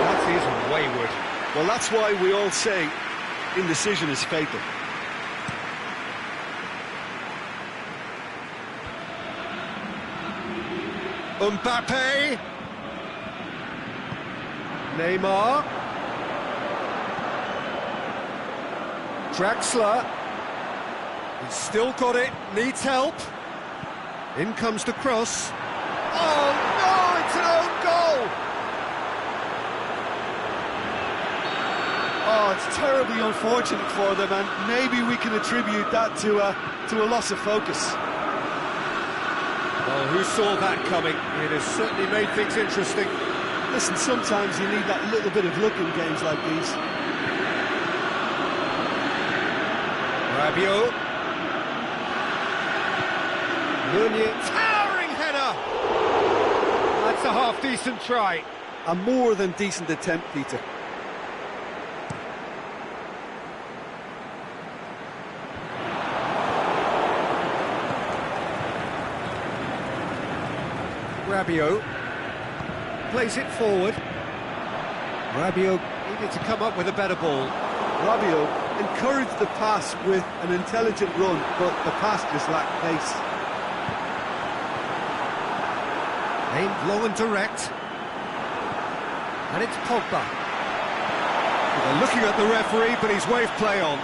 That is wayward. Well, that's why we all say indecision is fatal. Mbappe. Neymar. Draxler. He's still got it, needs help. In comes the cross. Oh no, it's an own goal! Oh, it's terribly unfortunate for them, and maybe we can attribute that to a loss of focus. Well, who saw that coming? It has certainly made things interesting. Listen, sometimes you need that little bit of luck in games like these. Rabiot. Meunier, towering header! That's a half-decent try. A more than decent attempt, Peter. Rabiot plays it forward. Rabiot needed to come up with a better ball. Rabiot encouraged the pass with an intelligent run, but the pass just lacked pace. Aimed long and direct. And it's Pogba. They're looking at the referee, but he's waved play on.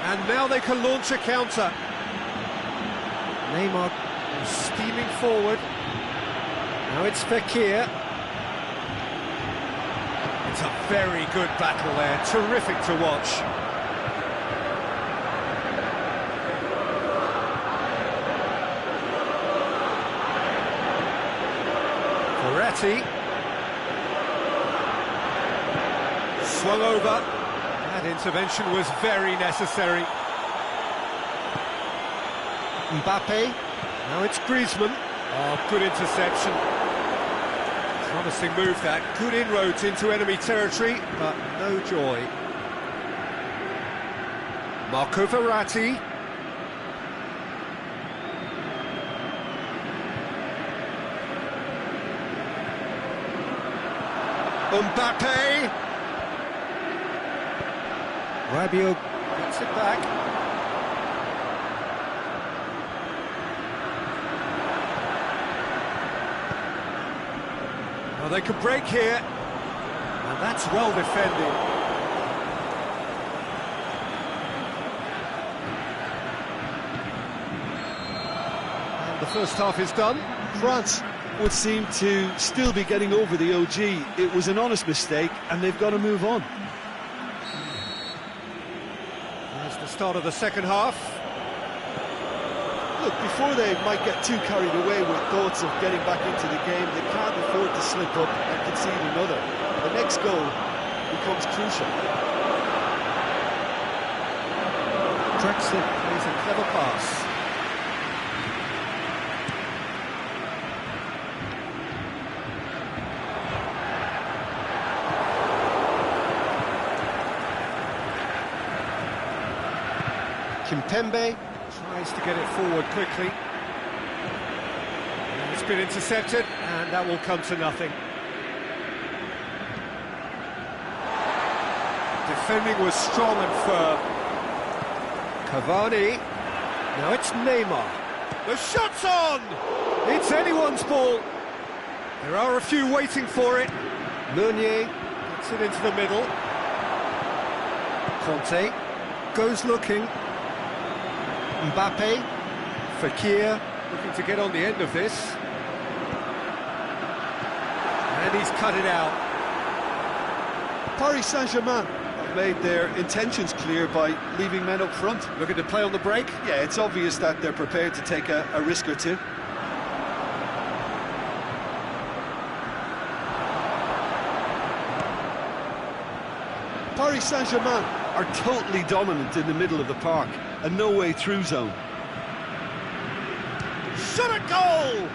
And now they can launch a counter. Neymar steaming forward. Now it's Fekir. It's a very good battle there, terrific to watch. Verratti. Swung over. That intervention was very necessary. Mbappe. Now it's Griezmann. Oh, good interception. Promising move that. Good inroads into enemy territory, but no joy. Marco Verratti. Mbappe. Rabiot gets it back. Well, they can break here, and that's well defended. And the first half is done. France would seem to still be getting over the OG. It was an honest mistake, and they've got to move on. There's the start of the second half. Look, before they might get too carried away with thoughts of getting back into the game, they can't afford to slip up and concede another. The next goal becomes crucial. Drexler plays a clever pass. Kimpembe tries to get it forward quickly. And it's been intercepted, and that will come to nothing. Defending was strong and firm. Cavani. Now it's Neymar. The shot's on! It's anyone's ball. There are a few waiting for it. Meunier gets it into the middle. Conte goes looking. Mbappe, Fekir, looking to get on the end of this. And he's cut it out. Paris Saint-Germain have made their intentions clear by leaving men up front. Looking to play on the break? Yeah, it's obvious that they're prepared to take a risk or two. Paris Saint-Germain are totally dominant in the middle of the park, a no-way through zone. Shot a goal!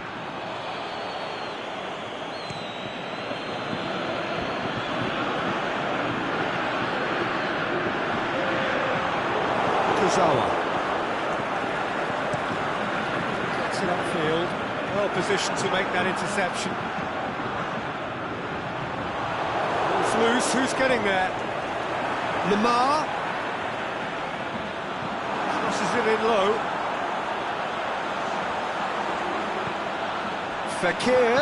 Kurzawa gets it upfield, well positioned to make that interception. Ball's loose, who's getting there? Lamar crosses it in low. Fekir,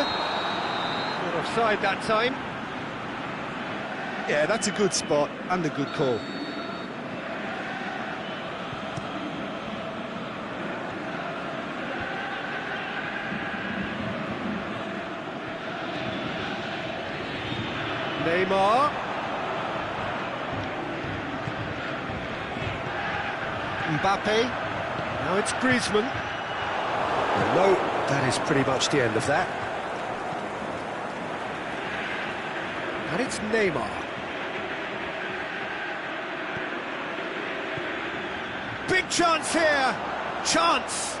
not offside that time. Yeah, that's a good spot and a good call. Neymar. Mbappe. Now it's Griezmann. No, that is pretty much the end of that. And it's Neymar. Big chance here. Chance.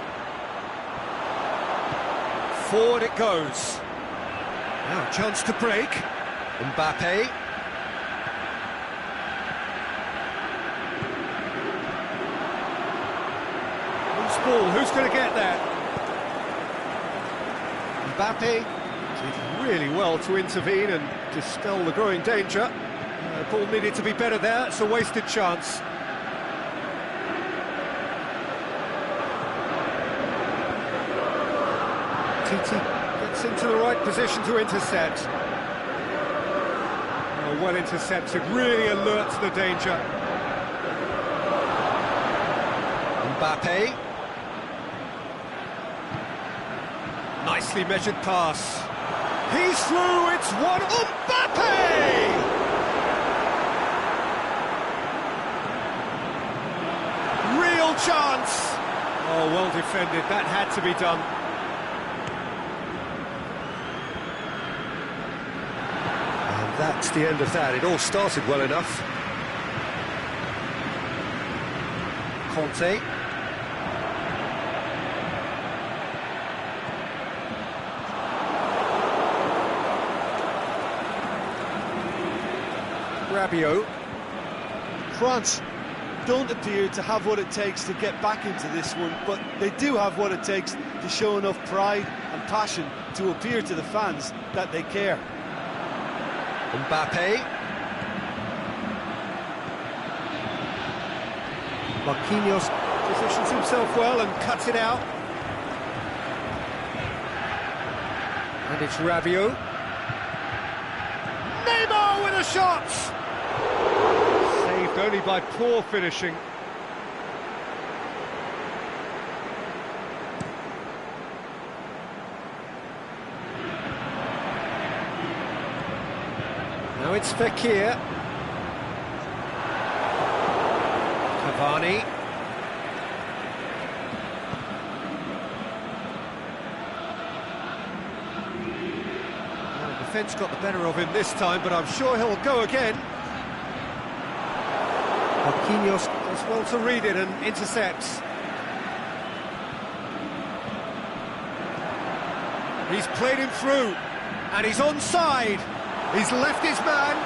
Forward it goes. Now chance to break. Mbappe. Loose ball, who's going to get that? Mbappe did really well to intervene and dispel the growing danger. The ball needed to be better there, it's a wasted chance. Titi gets into the right position to intercept. Oh, well intercepted, really alert to the danger. Mbappe. Nicely measured pass. He's through, it's one. Mbappe! Real chance. Oh, well defended, that had to be done. And that's the end of that. It all started well enough. Rabiot. France don't appear to have what it takes to get back into this one, but they do have what it takes to show enough pride and passion to appear to the fans that they care. Mbappe. Marquinhos positions himself well and cuts it out. And it's Rabiot. Neymar with a shot! Saved only by poor finishing. Now it's Fekir. Cavani. The defence got the better of him this time, but I'm sure he'll go again. Marquinhos does well to read it and intercepts. He's played him through, and he's onside. He's left his man,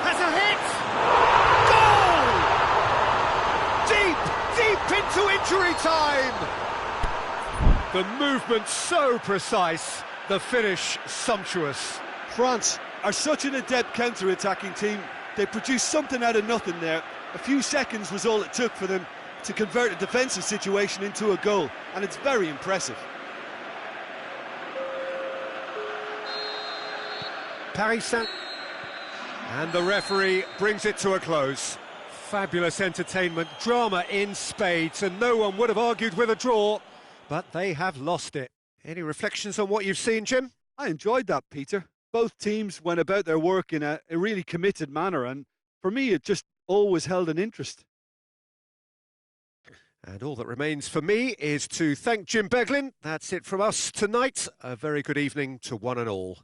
has a hit! Goal! Deep into injury time! The movement so precise, the finish sumptuous. France are such an adept counter-attacking team. They produced something out of nothing there. A few seconds was all it took for them to convert a defensive situation into a goal, and it's very impressive. Paris Saint... And the referee brings it to a close. Fabulous entertainment, drama in spades, and no one would have argued with a draw, but they have lost it. Any reflections on what you've seen, Jim? I enjoyed that, Peter. Both teams went about their work in a really committed manner, and for me it just always held an interest. And all that remains for me is to thank Jim Beglin. That's it from us tonight. A very good evening to one and all.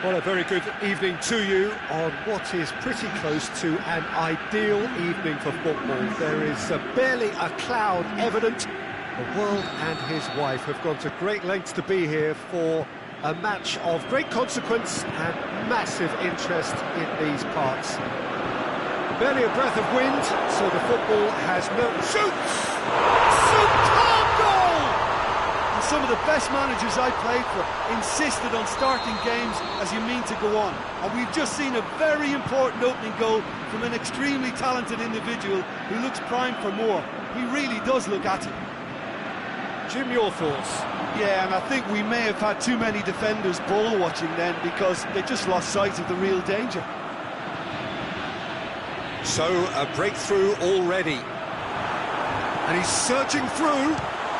Well, a very good evening to you on what is pretty close to an ideal evening for football. There is barely a cloud evident. The world and his wife have gone to great lengths to be here for a match of great consequence and massive interest in these parts. Barely a breath of wind, so the football has no... Shoots! Superb goal! And some of the best managers I played for insisted on starting games as you mean to go on. And we've just seen a very important opening goal from an extremely talented individual who looks primed for more. He really does look at it. Jim, your thoughts? Yeah, and I think we may have had too many defenders ball watching then because they just lost sight of the real danger. So, a breakthrough already. And he's searching through.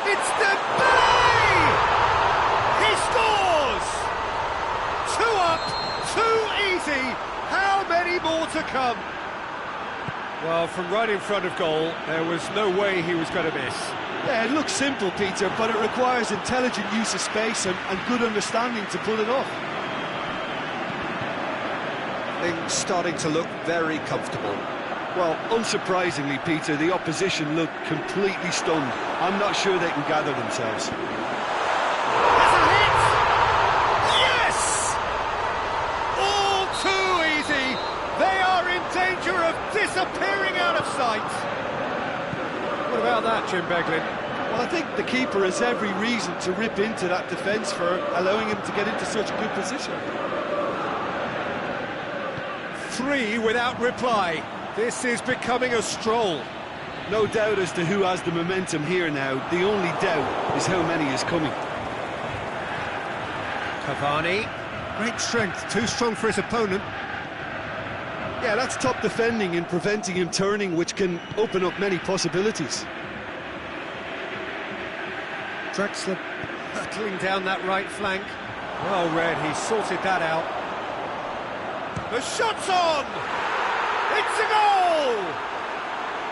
It's Dembele! He scores! 2 up, 2 easy. How many more to come? Well, from right in front of goal, there was no way he was going to miss. Yeah, it looks simple, Peter, but it requires intelligent use of space and good understanding to pull it off. Things starting to look very comfortable. Well, unsurprisingly, Peter, the opposition look completely stunned. I'm not sure they can gather themselves. There's a hit! Yes! All too easy. They are in danger of disappearing out of sight. What about that, Jim Beglin? Well, I think the keeper has every reason to rip into that defence for allowing him to get into such a good position. 3 without reply. This is becoming a stroll. No doubt as to who has the momentum here now. The only doubt is how many is coming. Cavani. Great strength, too strong for his opponent. Yeah, that's top defending and preventing him turning, which can open up many possibilities. Drexler hurtling down that right flank. Well read, he sorted that out. The shot's on! It's a goal!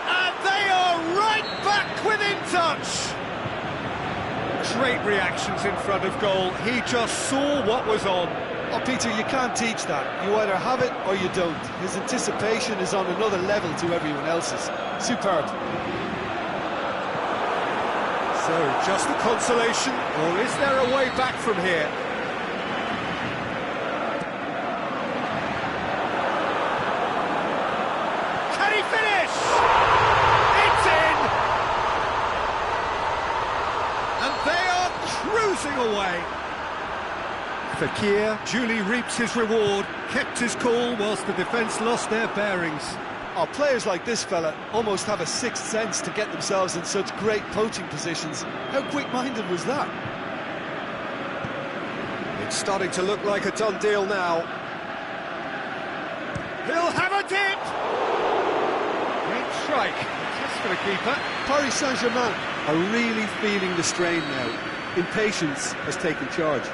And they are right back within touch! Great reactions in front of goal. He just saw what was on. Oh, Peter, you can't teach that. You either have it or you don't. His anticipation is on another level to everyone else's. Superb. So, just a consolation, or is there a way back from here? Can he finish? It's in! And they are cruising away. Fekir duly reaps his reward, kept his cool whilst the defence lost their bearings. Oh, players like this fella almost have a sixth sense to get themselves in such great poaching positions. How quick-minded was that? It's starting to look like a done deal now. He'll have a dip! Great strike. Test for the keeper. Paris Saint-Germain are really feeling the strain now. Impatience has taken charge.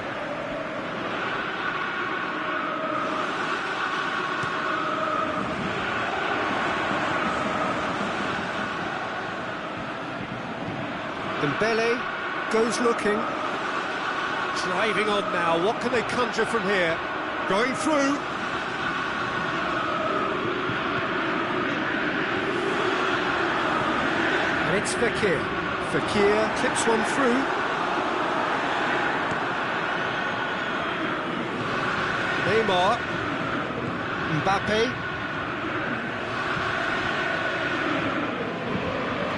Dembele goes looking. Driving on now. What can they conjure from here? Going through. And it's Fekir. Fekir clips one through. Neymar. Mbappe.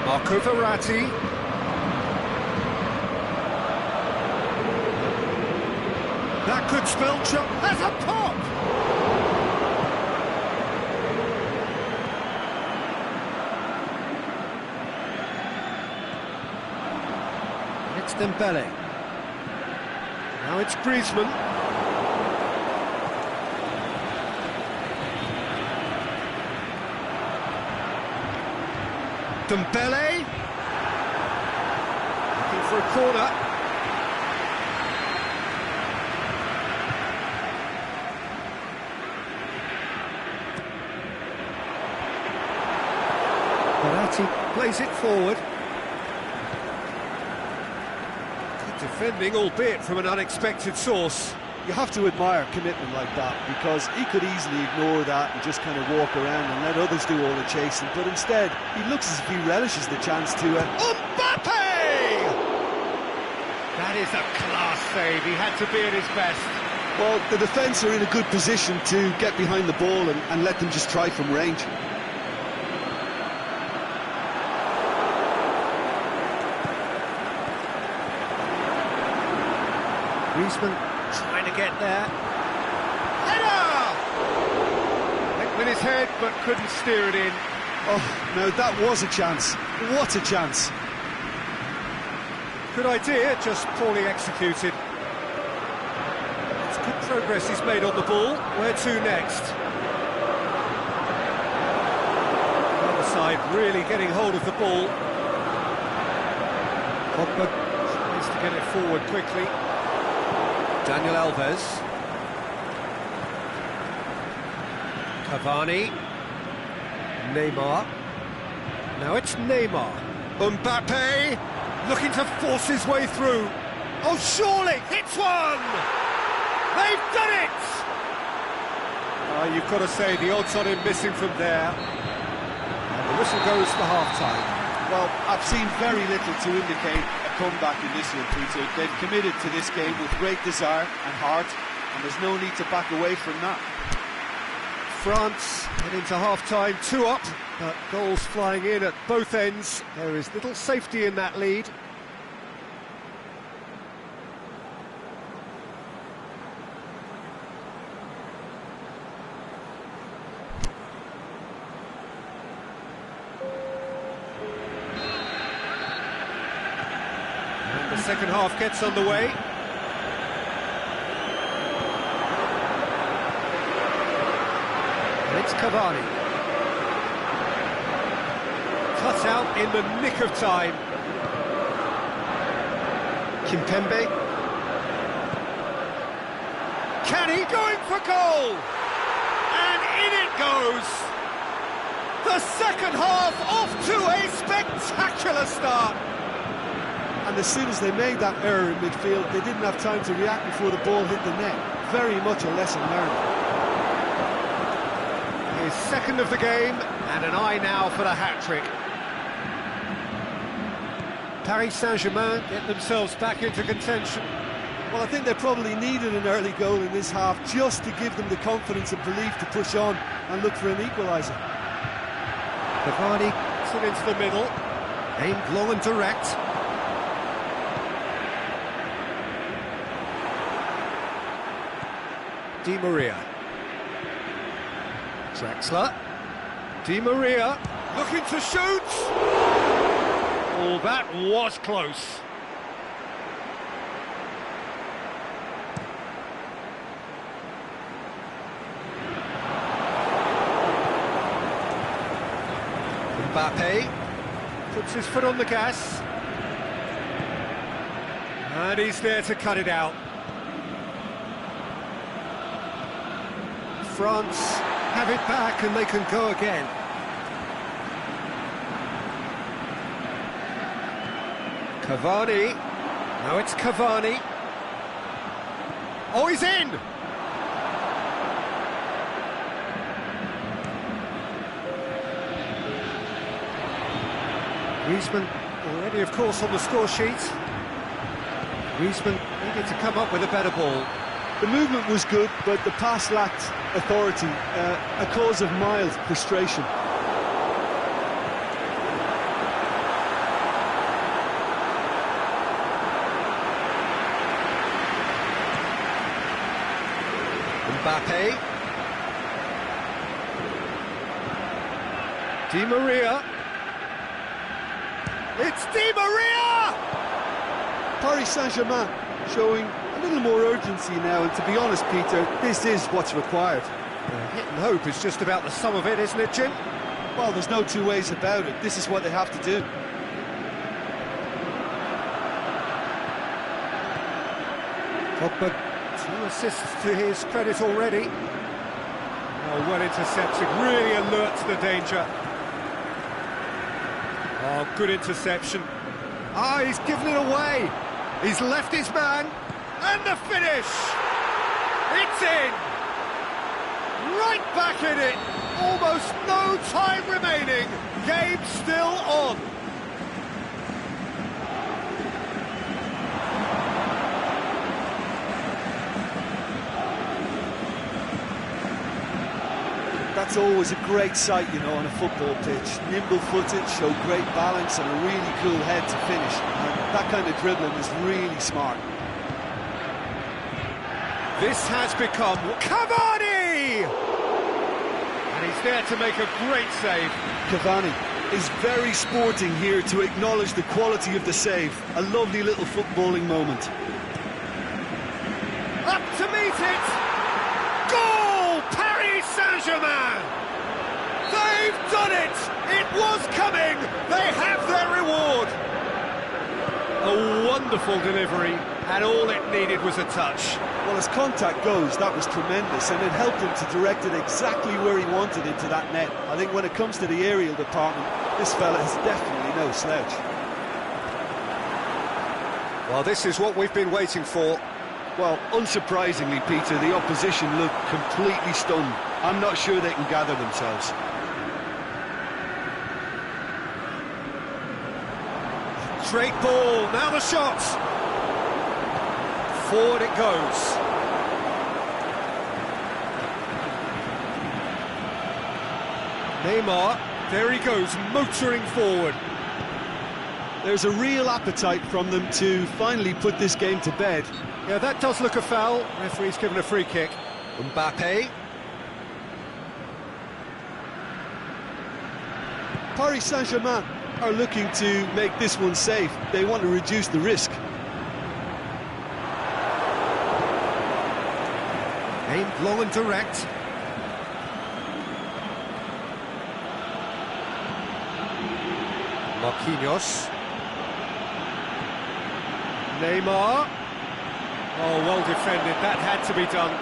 Marco Verratti. That could spell trouble. There's a pop! It's Dembele. Now it's Griezmann. Dembele. Looking for a corner. Verratti plays it forward. Good defending, albeit from an unexpected source. You have to admire commitment like that, because he could easily ignore that and just kind of walk around and let others do all the chasing, but instead he looks as if he relishes the chance to Mbappe! That is a class save. He had to be at his best. Well, the defence are in a good position to get behind the ball and let them just try from range. Griezmann trying to get there. Header! Went with his head, but couldn't steer it in. Oh, no, that was a chance. What a chance. Good idea, just poorly executed. It's good progress he's made on the ball. Where to next? The other side really getting hold of the ball. Pogba tries to get it forward quickly. Daniel Alves. Cavani. Neymar. Now it's Neymar. Mbappe looking to force his way through. Oh, surely hits one! They've done it! You've got to say, the odds on him missing from there. And the whistle goes for half-time. Well, I've seen very little to indicate a comeback in this one, Peter. They've committed to this game with great desire and heart, and there's no need to back away from that. France head into half-time, 2 up, but goals flying in at both ends. There is little safety in that lead. And the second half gets underway. It's Cavani. Cut out in the nick of time. Kimpembe. Can he going for goal? And in it goes. The second half off to a spectacular start. And as soon as they made that error in midfield, they didn't have time to react before the ball hit the net. Very much a lesson learned. His second of the game, and an eye now for the hat-trick. Paris Saint-Germain get themselves back into contention. Well, I think they probably needed an early goal in this half just to give them the confidence and belief to push on and look for an equaliser. Cavani puts it into the middle, aimed long and direct. Di Maria. Drexler. Di Maria looking to shoot. Oh, that was close. Mbappe puts his foot on the gas. And he's there to cut it out. France have it back and they can go again. Cavani. Now it's Cavani. Oh, he's in! Griezmann already, of course, on the score sheet. Griezmann needed to come up with a better ball. The movement was good, but the pass lacked authority, a cause of mild frustration. Mbappe. Di Maria. It's Di Maria! Paris Saint-Germain showing a little more urgency now, and to be honest, Peter, this is what's required. Hit and hope is just about the sum of it, isn't it, Jim? Well, there's no two ways about it. This is what they have to do. Pogba, 2 assists to his credit already. Oh, well intercepted, really alert to the danger. Oh, good interception. Ah, he's given it away. He's left his man, and the finish! It's in! Right back in it! Almost no time remaining. Game still on. That's always a great sight, you know, on a football pitch. Nimble-footed, show great balance and a really cool head to finish. And that kind of dribbling is really smart. This has become Cavani! And he's there to make a great save. Cavani is very sporting here to acknowledge the quality of the save. A lovely little footballing moment. Up to meet it! Goal! Paris Saint-Germain! They've done it! It was coming! They have their reward! A wonderful delivery, and all it needed was a touch. Well, as contact goes, that was tremendous, and it helped him to direct it exactly where he wanted into that net. I think when it comes to the aerial department, this fella is definitely no slouch. Well, this is what we've been waiting for. Well, unsurprisingly, Peter, the opposition look completely stunned. I'm not sure they can gather themselves. Straight ball, now the shot. Forward it goes. Neymar, there he goes, motoring forward. There's a real appetite from them to finally put this game to bed. Yeah, that does look a foul. Referee's given a free kick. Mbappe. Paris Saint-Germain are looking to make this one safe. They want to reduce the risk. Aimed long and direct. Marquinhos. Neymar. Oh, well defended. That had to be done.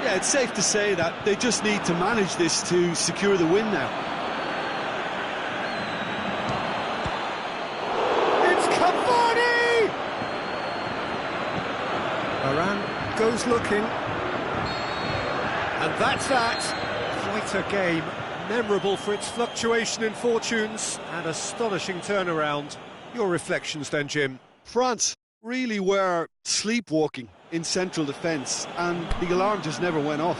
Yeah, it's safe to say that they just need to manage this to secure the win now. It's Cavani! Varane goes looking. And that's that. Quite a game. Memorable for its fluctuation in fortunes and astonishing turnaround. Your reflections then, Jim? France really were sleepwalking in central defence, and the alarm just never went off.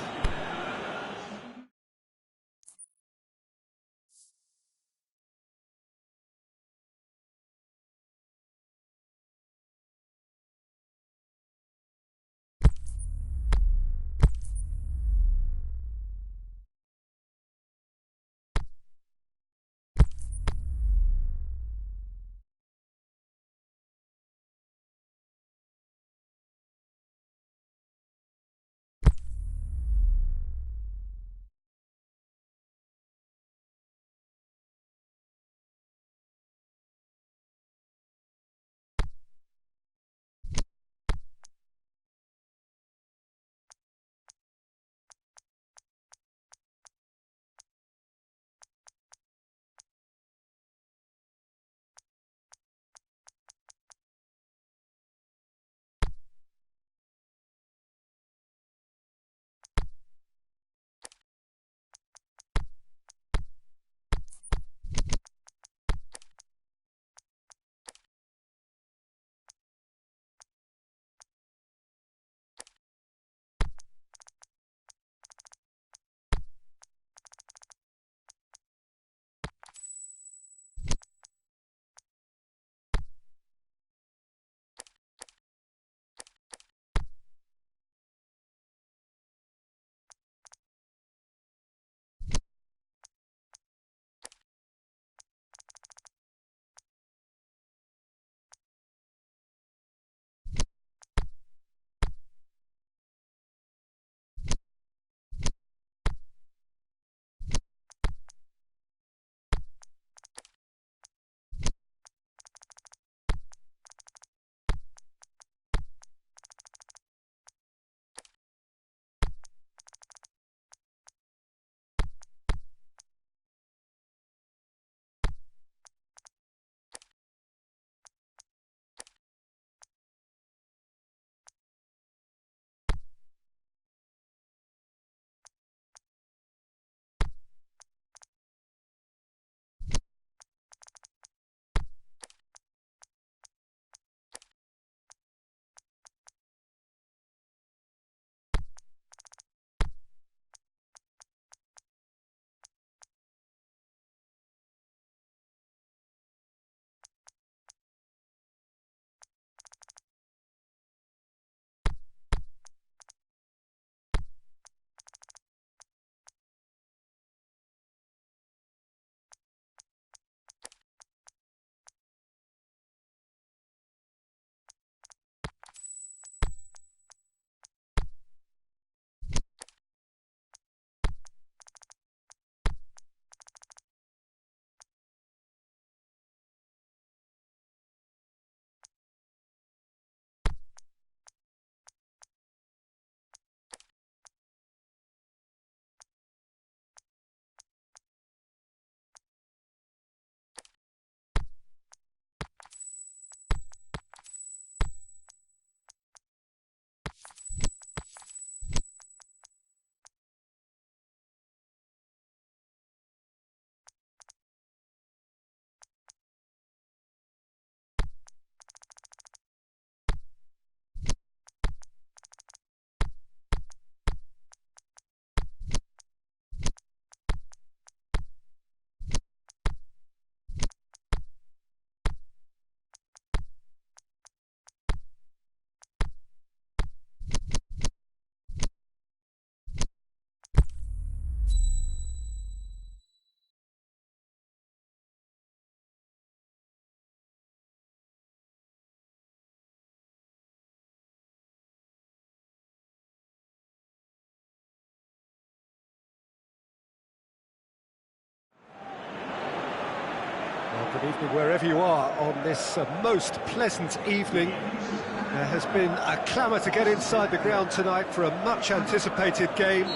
Good evening wherever you are on this most pleasant evening. There has been a clamour to get inside the ground tonight for a much-anticipated game.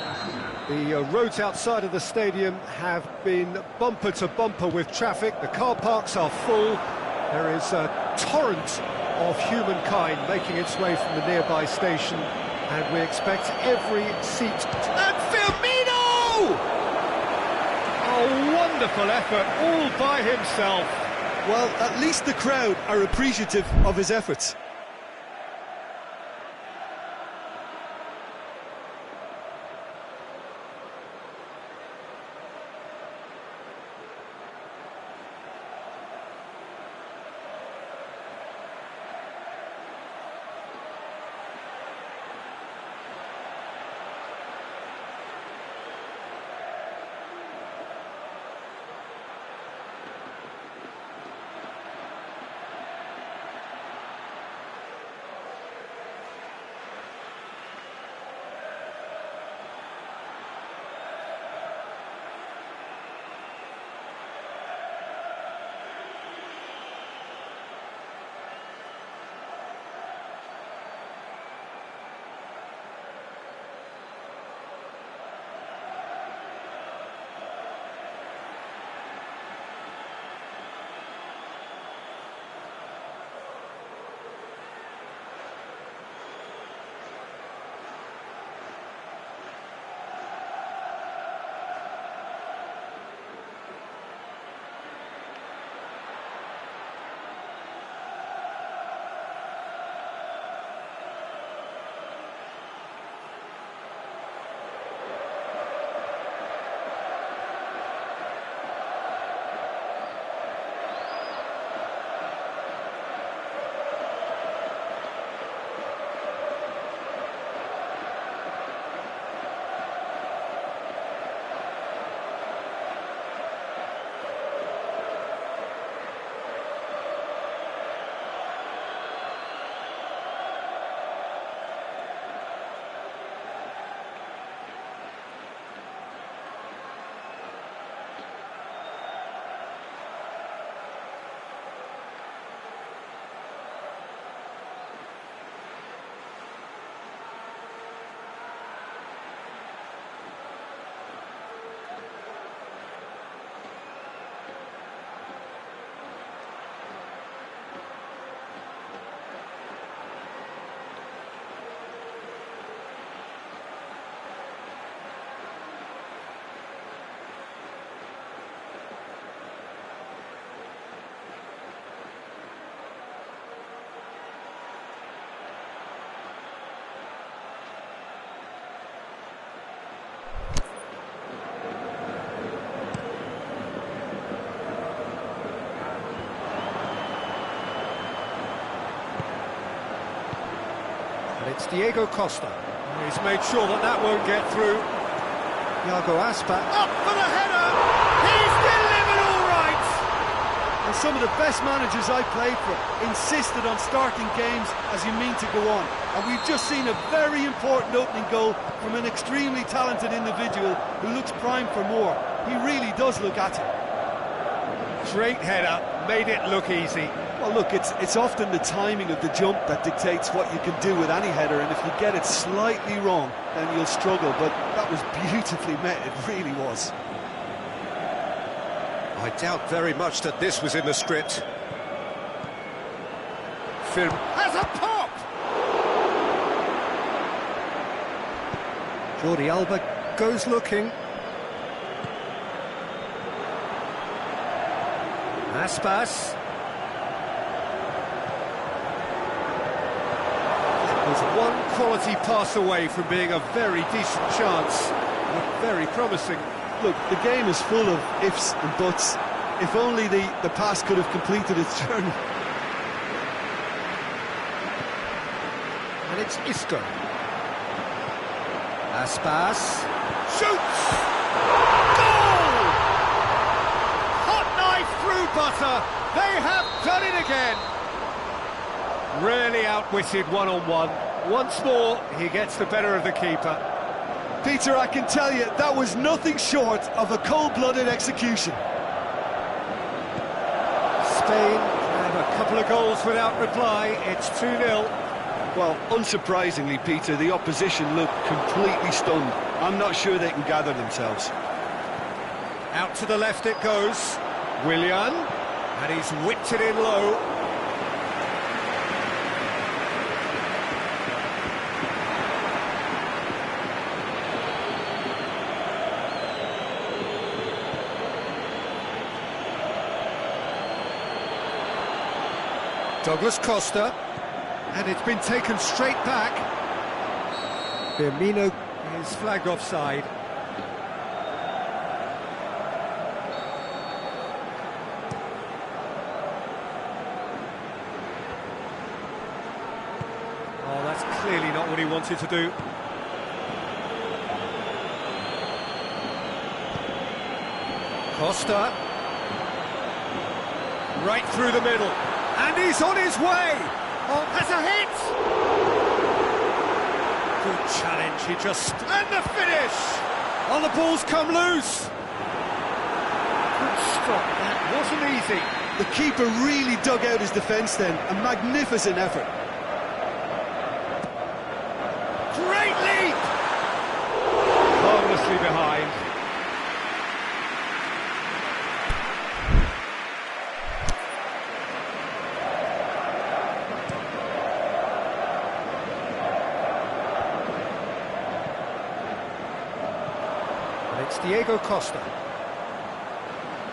The roads outside of the stadium have been bumper to bumper with traffic. The car parks are full. There is a torrent of humankind making its way from the nearby station, and we expect every seat. And Firmino! A wonderful effort, all by himself. Well, at least the crowd are appreciative of his efforts. And it's Diego Costa. He's made sure that that won't get through. Iago Aspas up for the header! He's delivered all right! And some of the best managers I played for insisted on starting games as you mean to go on. And we've just seen a very important opening goal from an extremely talented individual who looks primed for more. He really does look at it. Great header, made it look easy. Well, look, it's often the timing of the jump that dictates what you can do with any header, and if you get it slightly wrong, then you'll struggle. But that was beautifully met, it really was. I doubt very much that this was in the script. Film has a pop! Jordi Alba goes looking. Aspas. Was one quality pass away from being a very decent chance. Looked very promising. Look, the game is full of ifs and buts. If only the pass could have completed its journey. And it's Isco. Aspas shoots! Goal! Hot knife through butter. They have done it again. Really outwitted one-on-one. Once more, he gets the better of the keeper. Peter, I can tell you, that was nothing short of a cold-blooded execution. Spain have a couple of goals without reply. It's 2-0. Well, unsurprisingly, Peter, the opposition look completely stunned. I'm not sure they can gather themselves. Out to the left it goes. Willian, and he's whipped it in low. Douglas Costa, and it's been taken straight back. Firmino is flagged offside. Oh, that's clearly not what he wanted to do. Costa, right through the middle. And he's on his way! Oh, has a hit! Good challenge, he just... And the finish! Oh, the ball's come loose! Good stop, that wasn't easy. The keeper really dug out his defence then, a magnificent effort. Great leap! Harmlessly behind. It's Diego Costa.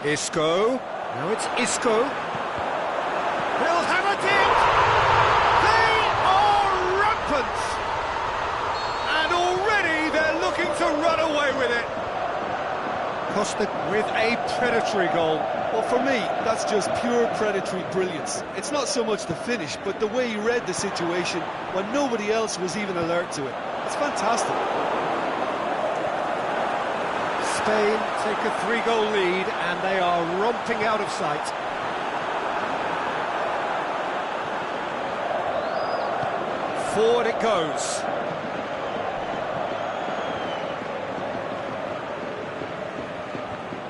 Isco. Now it's Isco. They'll have a dig! They are rampant! And already they're looking to run away with it. Costa with a predatory goal. Well, for me, that's just pure predatory brilliance. It's not so much the finish, but the way he read the situation when nobody else was even alert to it. It's fantastic. Spain take a 3-goal lead and they are romping out of sight. Forward it goes.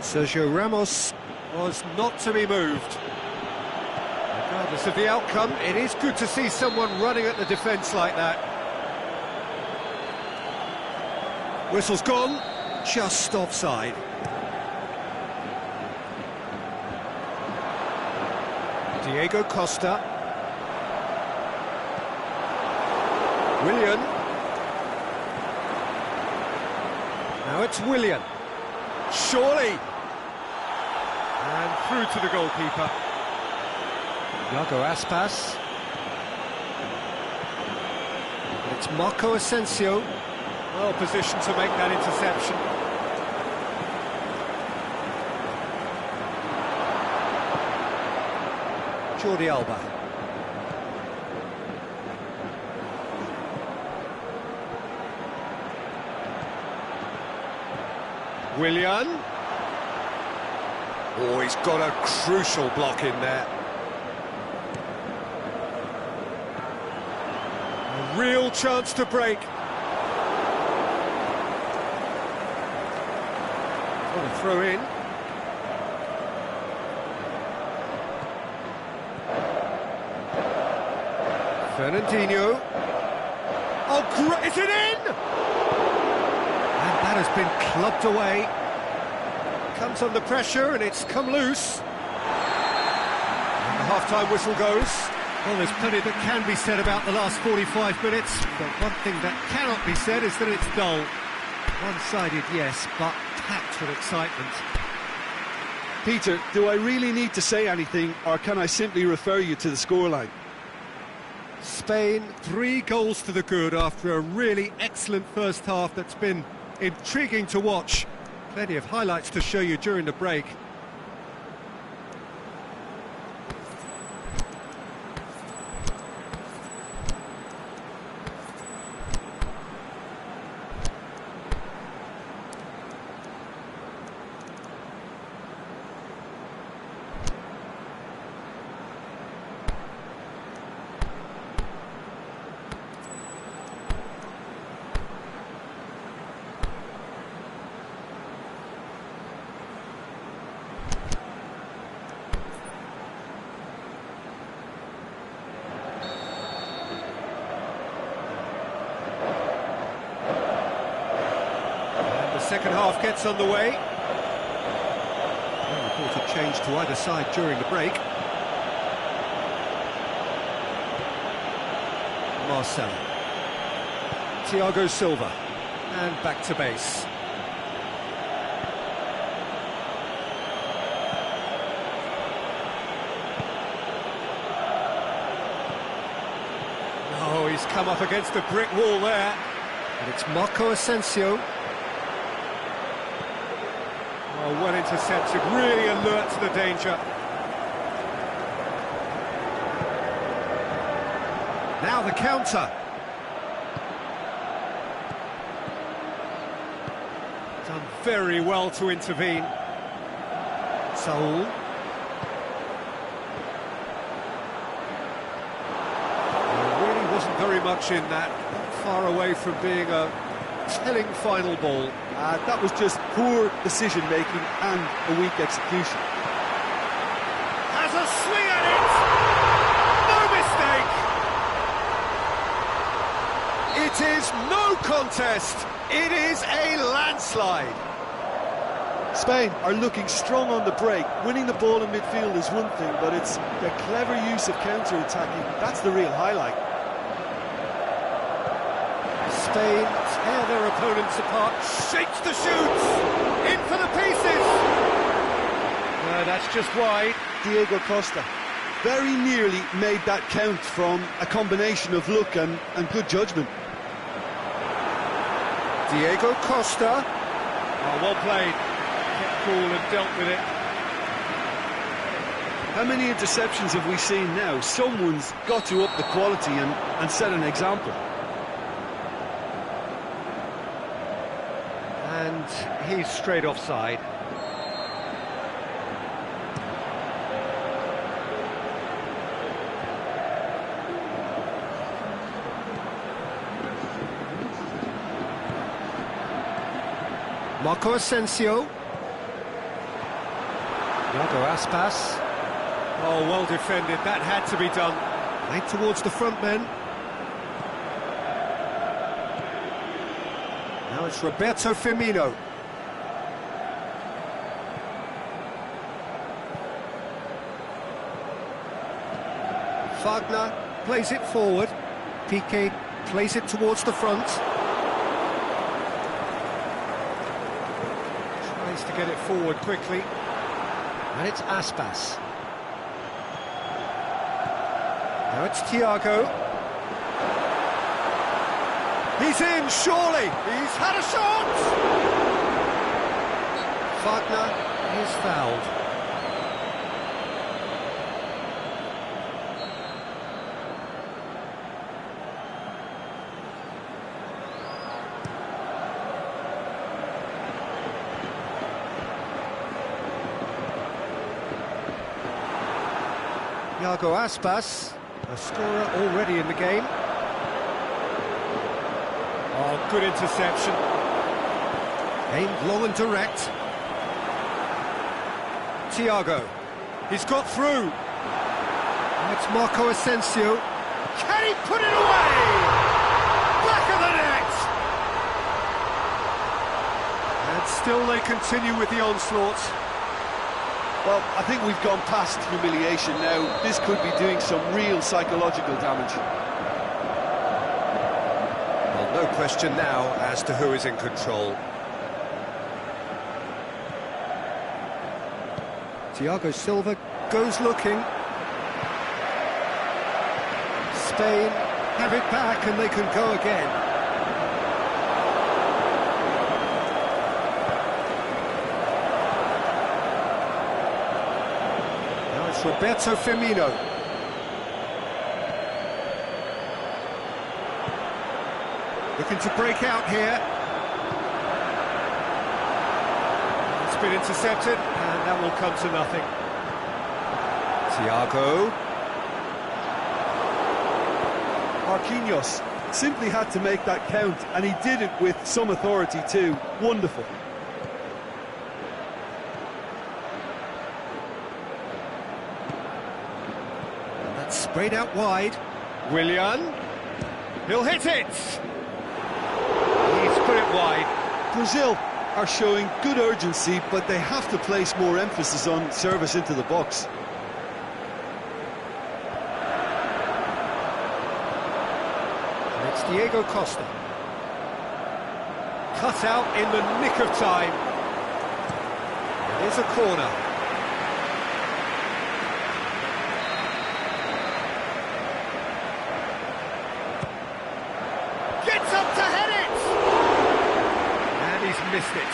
Sergio Ramos was not to be moved. Regardless of the outcome, it is good to see someone running at the defence like that. Whistle's gone. Just offside. Diego Costa. Willian. Now it's Willian. Surely. And through to the goalkeeper. Iago Aspas. It's Marco Asensio. Well positioned to make that interception. Jordi Alba. Willian. Oh, he's got a crucial block in there. A real chance to break. What a throw in. Fernandinho. Oh, great! Is it in? And that has been clubbed away. Comes under pressure and it's come loose. And the half-time whistle goes. Well, there's plenty that can be said about the last 45 minutes, but one thing that cannot be said is that it's dull. One-sided, yes, but packed with excitement. Peter, do I really need to say anything, or can I simply refer you to the scoreline? Spain, 3 goals to the good after a really excellent first half that's been intriguing to watch. Plenty of highlights to show you during the break. second half gets underway. No reported change to either side during the break. Marcelo. Thiago Silva. And back to base. Oh, he's come up against a brick wall there. And it's Marco Asensio. Oh, well intercepted, really alert to the danger. Now the counter. Done very well to intervene. Saul. Very much in that, not far away from being a telling final ball. That was just poor decision-making and a weak execution. Has a swing at it! No mistake! It is no contest! It is a landslide! Spain are looking strong on the break. Winning the ball in midfield is one thing, but it's their clever use of counter-attacking. That's the real highlight. Spain tear their opponents apart, shapes the shoots, in for the pieces. No, that's just wide. Diego Costa very nearly made that count from a combination of luck and good judgment. Diego Costa. Oh, well played. Kept cool and dealt with it. How many interceptions have we seen now? Someone's got to up the quality and set an example. And he's straight offside. Marco Asensio. Iago Aspas. Oh, well defended. That had to be done. Right towards the front men. Now it's Roberto Firmino. Wagner plays it forward. Piqué plays it towards the front. Tries to get it forward quickly. And it's Aspas. Now it's Thiago. He's in, surely! He's had a shot! Wagner is fouled. Iago Aspas, a scorer already in the game. Oh, good interception. Aimed long and direct. Thiago. He's got through. And it's Marco Asensio. Can he put it away? Back of the net! And still they continue with the onslaught. Well, I think we've gone past humiliation now. This could be doing some real psychological damage. No question now as to who is in control. Thiago Silva goes looking. Spain have it back and they can go again. Now it's Roberto Firmino. Looking to break out here. It's been intercepted, and that will come to nothing. Thiago. Marquinhos simply had to make that count, and he did it with some authority too. Wonderful. And that's sprayed out wide. Willian. He'll hit it. He's put it wide. Brazil are showing good urgency, but they have to place more emphasis on service into the box. And it's Diego Costa. Cut out in the nick of time. It is a corner. Gets up to head it! And he's missed it.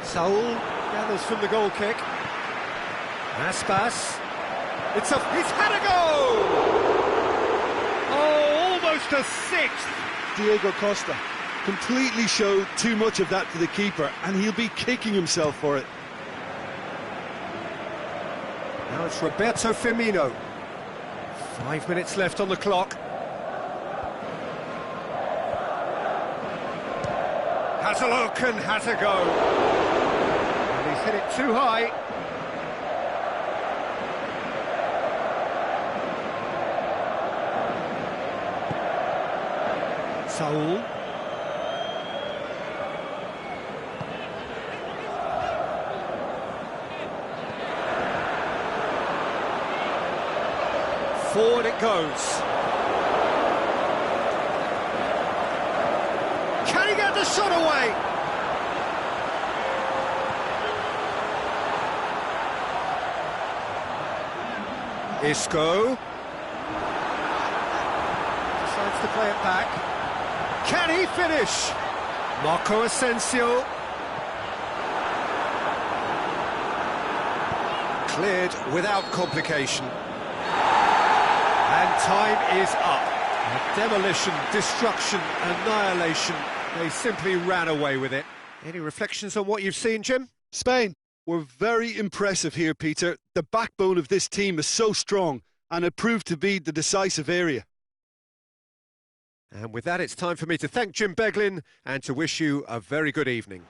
Saul gathers from the goal kick. Aspas. He's had a go! Oh, almost a sixth! Diego Costa completely showed too much of that to the keeper, and he'll be kicking himself for it. Now it's Roberto Firmino. 5 minutes left on the clock. Has a look and has a go. And he's hit it too high. Saul. Forward it goes. Can he get the shot away? Isco. Decides to play it back. Can he finish? Marco Asensio. Cleared without complication. And time is up. Demolition, destruction, annihilation. They simply ran away with it. Any reflections on what you've seen, Jim? Spain were very impressive here, Peter. The backbone of this team is so strong, and it proved to be the decisive area. And with that, it's time for me to thank Jim Beglin and to wish you a very good evening.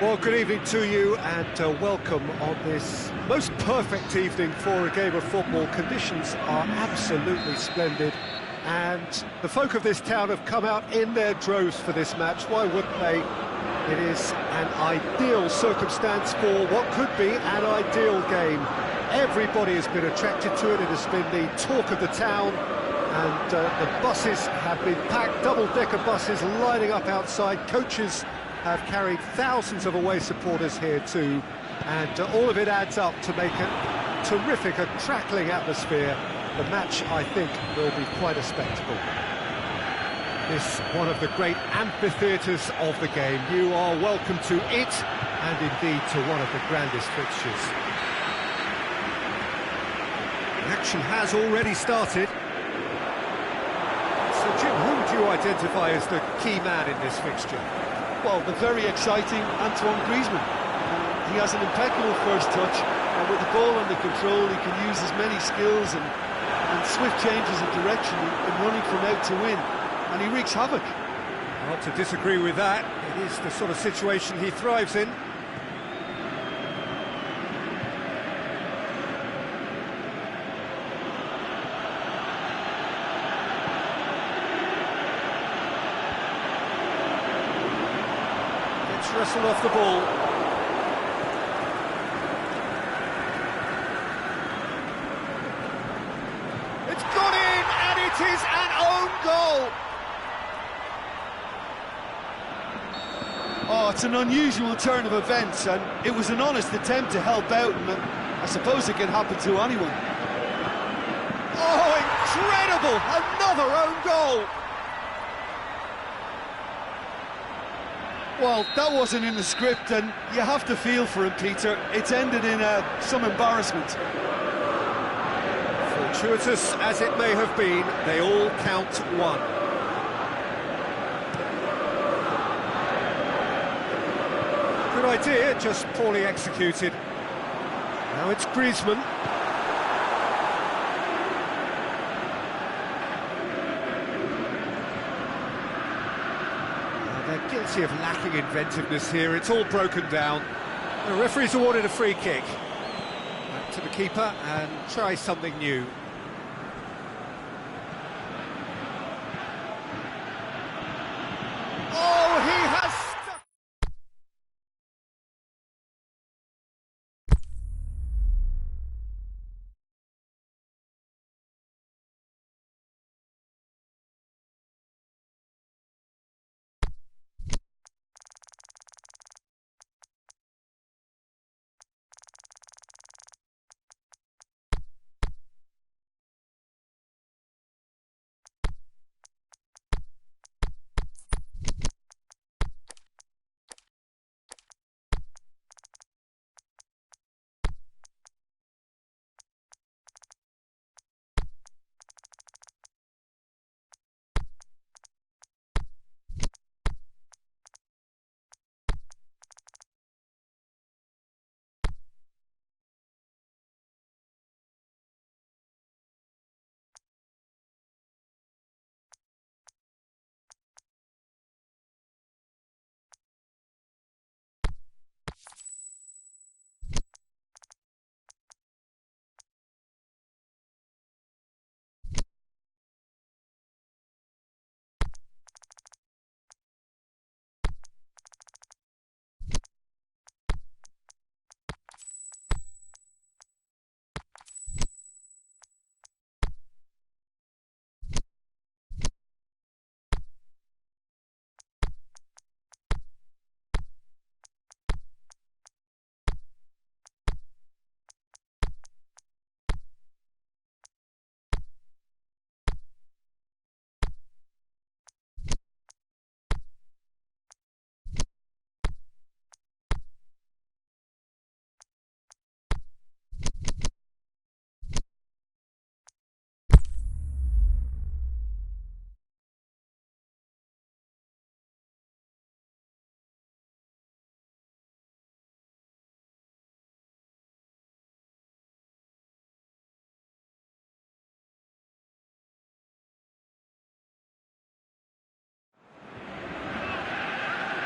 Well, good evening to you and welcome on this most perfect evening for a game of football. Conditions are absolutely splendid and the folk of this town have come out in their droves for this match. Why wouldn't they? It is an ideal circumstance for what could be an ideal game. Everybody has been attracted to it. It has been the talk of the town, and the buses have been packed, double-decker buses lining up outside. Coaches have carried thousands of away supporters here too, and all of it adds up to make a terrific, a crackling atmosphere. The match, I think, will be quite a spectacle. This one of the great amphitheatres of the game. You are welcome to it, and indeed to one of the grandest fixtures. The action has already started. So, Jim, who would you identify as the key man in this fixture? Well, the very exciting Antoine Griezmann. He has an impeccable first touch, and with the ball under control, he can use his many skills and swift changes of direction in running from out to win, and he wreaks havoc. Not to disagree with that. It is the sort of situation he thrives in. Wrestled off the ball. It's gone in, and it is an own goal. Oh, it's an unusual turn of events, and it was an honest attempt to help out, and I suppose it can happen to anyone. Oh, incredible! Another own goal. Well, that wasn't in the script, and you have to feel for him, Peter. It's ended in some embarrassment. Fortuitous as it may have been, they all count one. Good idea, just poorly executed. Now it's Griezmann. Guilty of lacking inventiveness here. It's all broken down. The referee's awarded a free kick. Back to the keeper and try something new.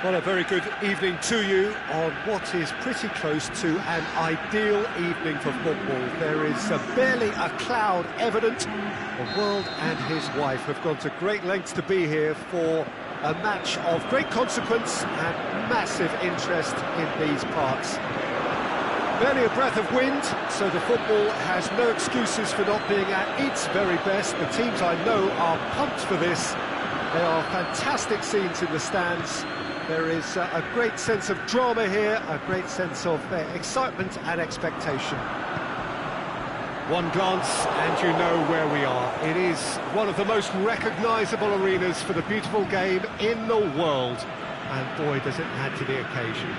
Well, a very good evening to you on what is pretty close to an ideal evening for football. There is barely a cloud evident. The world and his wife have gone to great lengths to be here for a match of great consequence and massive interest in these parts. Barely a breath of wind, so the football has no excuses for not being at its very best. The teams I know are pumped for this. There are fantastic scenes in the stands. There is a great sense of drama here, a great sense of excitement and expectation. One glance and you know where we are. It is one of the most recognisable arenas for the beautiful game in the world. And boy, does it add to the occasion.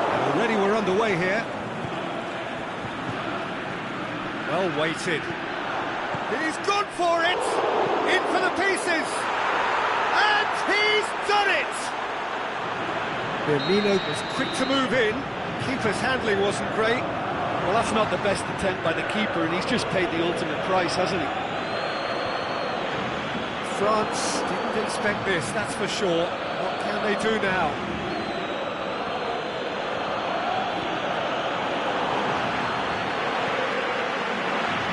And already we're underway here. Well weighted. He's gone for it! In for the pieces! And he's done it! Firmino was quick to move in. Keeper's handling wasn't great. Well, that's not the best attempt by the keeper, and he's just paid the ultimate price, hasn't he? France didn't expect this, that's for sure. What can they do now?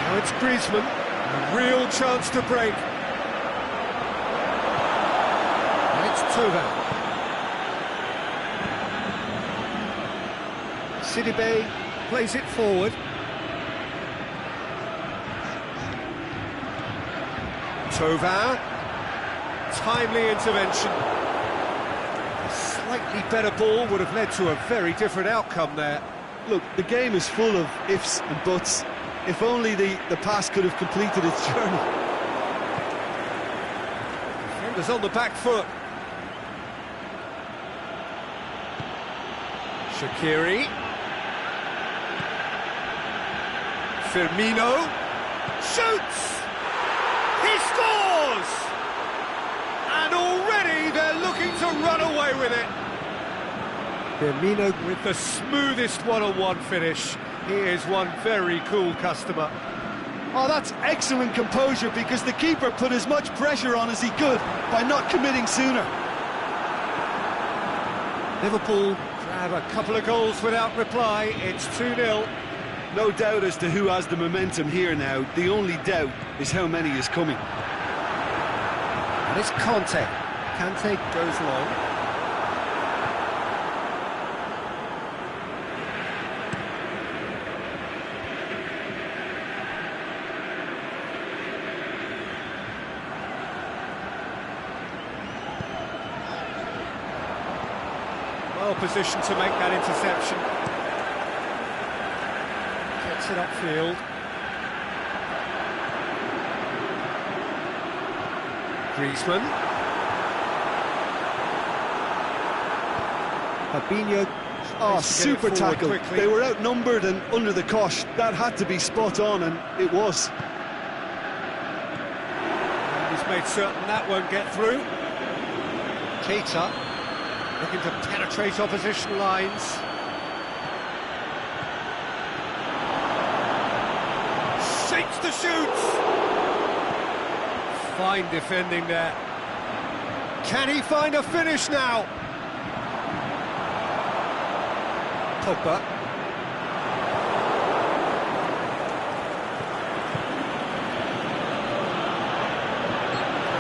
Now it's Griezmann. A real chance to break. And it's Thauvin. Sidibe plays it forward. Thauvin. Timely intervention. A slightly better ball would have led to a very different outcome there. Look, the game is full of ifs and buts. If only the pass could have completed its journey. Defenders on the back foot. Shaqiri. Firmino. Shoots! He scores! And already they're looking to run away with it. Firmino with the smoothest one-on-one finish. He is one very cool customer. Oh, that's excellent composure, because the keeper put as much pressure on as he could by not committing sooner. Liverpool grab a couple of goals without reply. It's 2-0. No doubt as to who has the momentum here now. The only doubt is how many is coming. And it's Kante. Kante goes long. Well positioned to make that interception. Gets it upfield. Griezmann. Fabinho. Oh, super tackle. Quickly. They were outnumbered and under the cosh. That had to be spot on, and it was. And he's made certain that won't get through. Keita. Looking to penetrate opposition lines. Shakes the shoots! Fine defending there. Can he find a finish now? Pogba.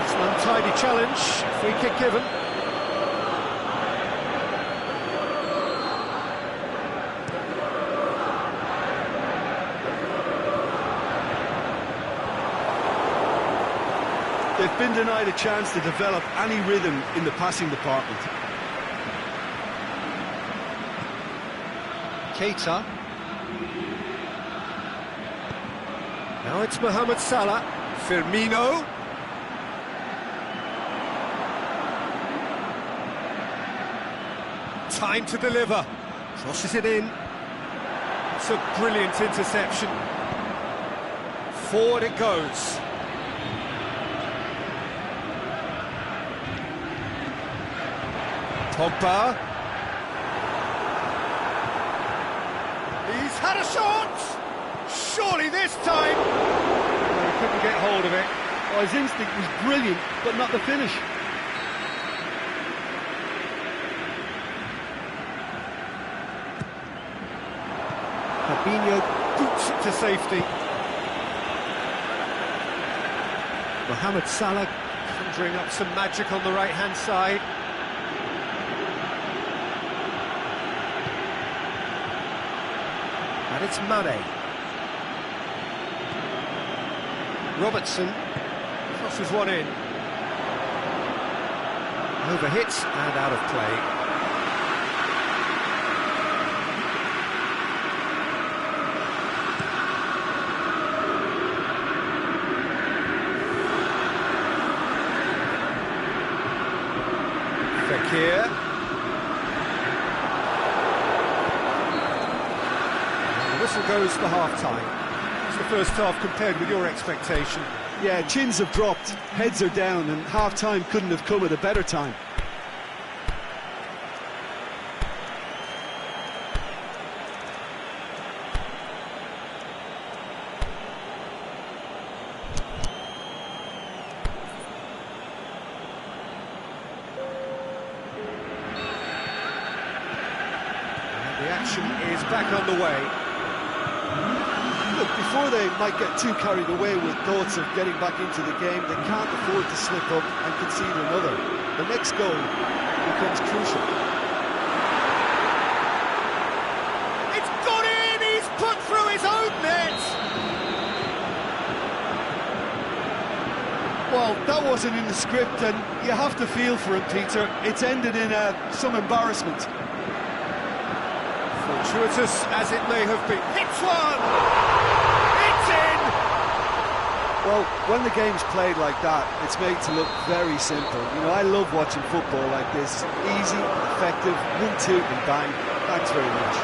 It's an untidy challenge. Free kick given. They've been denied a chance to develop any rhythm in the passing department. Keita. Now it's Mohamed Salah. Firmino. Time to deliver. Crosses it in. It's a brilliant interception. Forward it goes. Pogba. He's had a shot! Surely this time! He couldn't get hold of it. Oh, his instinct was brilliant, but not the finish. Firmino boots it to safety. Mohamed Salah conjuring up some magic on the right-hand side. And it's Mane. Robertson crosses one in. Overhits and out of play. Fekir. And the whistle goes for half-time. It's the first half compared with your expectation. Yeah, chins have dropped, heads are down, and half-time couldn't have come at a better time. And the action is back underway. Look, before they might get too carried away with thoughts of getting back into the game, they can't afford to slip up and concede another. The next goal becomes crucial. It's got in! He's put through his own net! Well, that wasn't in the script, and you have to feel for him, Peter. It's ended in some embarrassment. Fortuitous as it may have been. Hits one! Well, when the game's played like that, it's made to look very simple. You know, I love watching football like this. Easy, effective, 1-2 and bang. Thanks very much.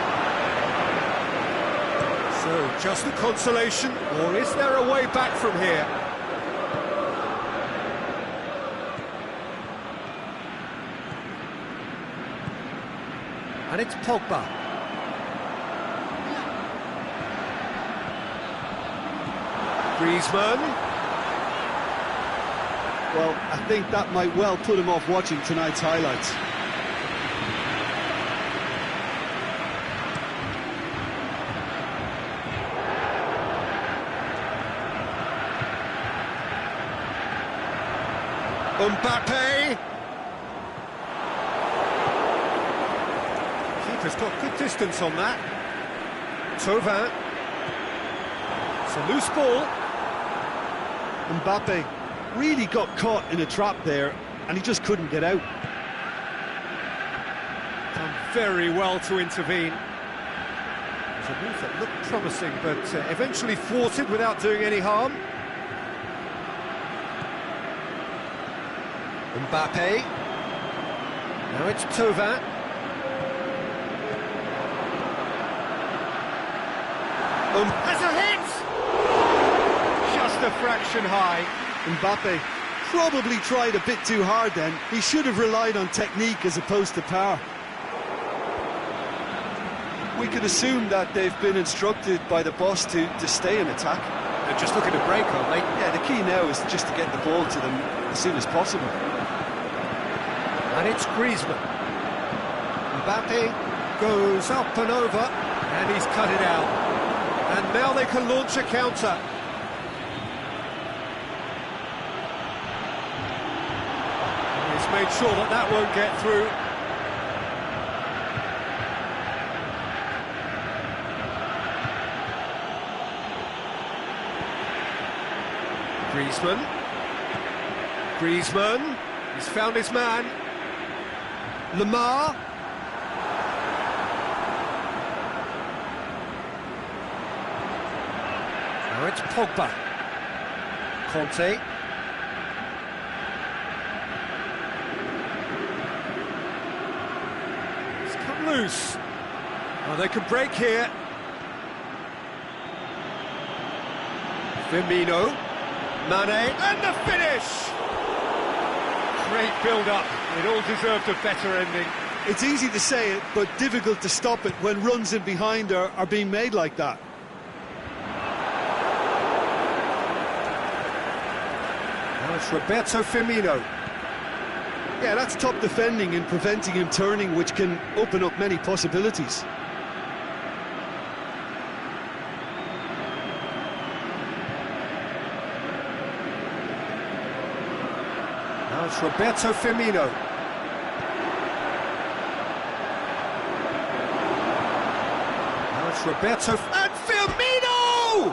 So, just a consolation, or is there a way back from here? And it's Pogba. Griezmann. Well, I think that might well put him off watching tonight's highlights. Mbappe. Keeper's got good distance on that. Thauvin. It's a loose ball. Mbappe really got caught in a trap there, and he just couldn't get out. Done very well to intervene. It was a move that looked promising, but eventually thwarted without doing any harm. Mbappe. Now it's Thauvin. Has a hit! Just a fraction high. Mbappe probably tried a bit too hard then. He should have relied on technique as opposed to power. We could assume that they've been instructed by the boss to stay in attack. They're just looking to break, aren't they? Yeah, the key now is just to get the ball to them as soon as possible. And it's Griezmann. Mbappe goes up and over, and he's cut it out. And now they can launch a counter. He's made sure that that won't get through. Griezmann, he's found his man. Lamar. Now it's Pogba. Conte. It's come loose. Oh, they could break here. Firmino. Mane. And the finish! Great build-up. It all deserved a better ending. It's easy to say it, but difficult to stop it when runs in behind are being made like that. Now it's Roberto Firmino. Yeah, that's top defending and preventing him turning, which can open up many possibilities. It's Roberto Firmino. Now it's Roberto and Firmino!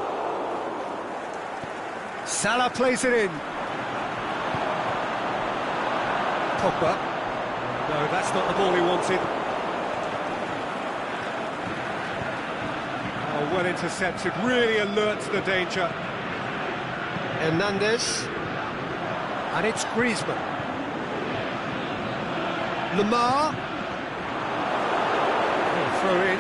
Salah plays it in. Pogba. No, that's not the ball he wanted. Oh, well intercepted, really alert to the danger. Hernandez. And it's Griezmann. Lamar. Oh, throw in.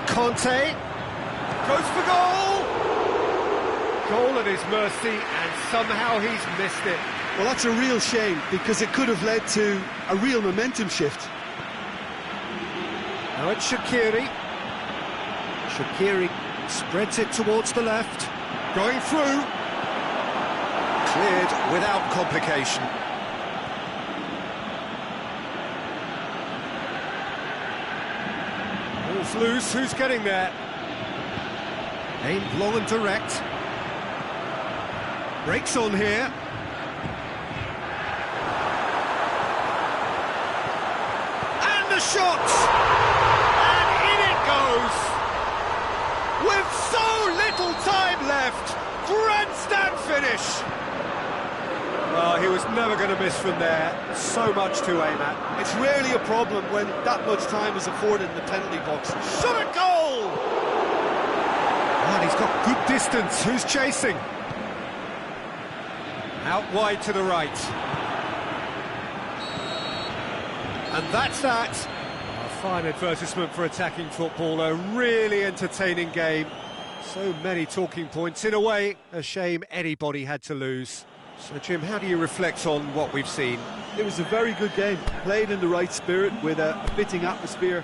Conte. Goes for goal! Goal at his mercy, and somehow he's missed it. Well, that's a real shame, because it could have led to a real momentum shift. Now it's Shaqiri. Shaqiri spreads it towards the left. Going through. Cleared without complication. Ball's loose, who's getting there? Aimed long and direct. Breaks on here. And the shot! And in it goes! With so little time left! Grandstand finish! Well, he was never going to miss from there. So much to aim at. It's rarely a problem when that much time is afforded in the penalty box. Shot a goal! And he's got good distance. Who's chasing? Out wide to the right. And that's that. A fine advertisement for attacking football. A really entertaining game. So many talking points. In a way, a shame anybody had to lose. So, Jim, how do you reflect on what we've seen? It was a very good game, played in the right spirit with a fitting atmosphere.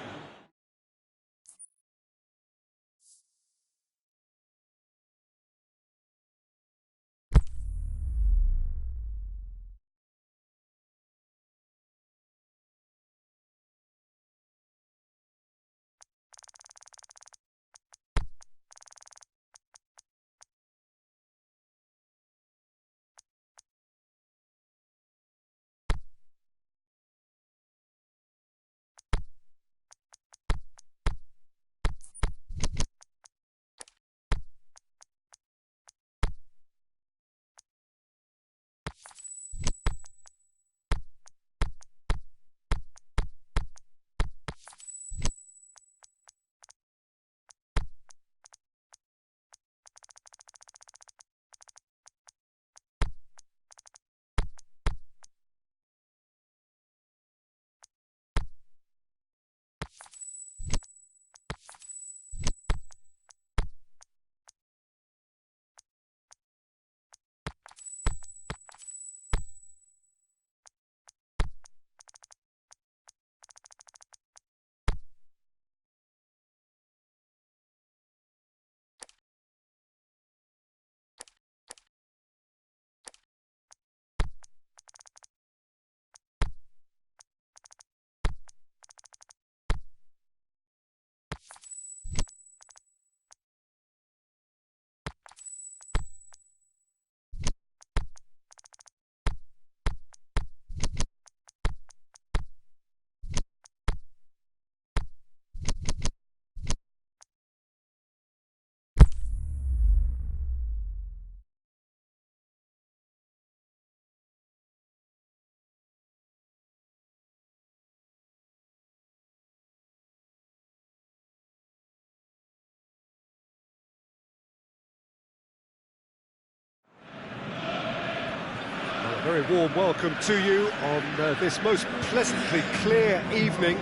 A very warm welcome to you on this most pleasantly clear evening.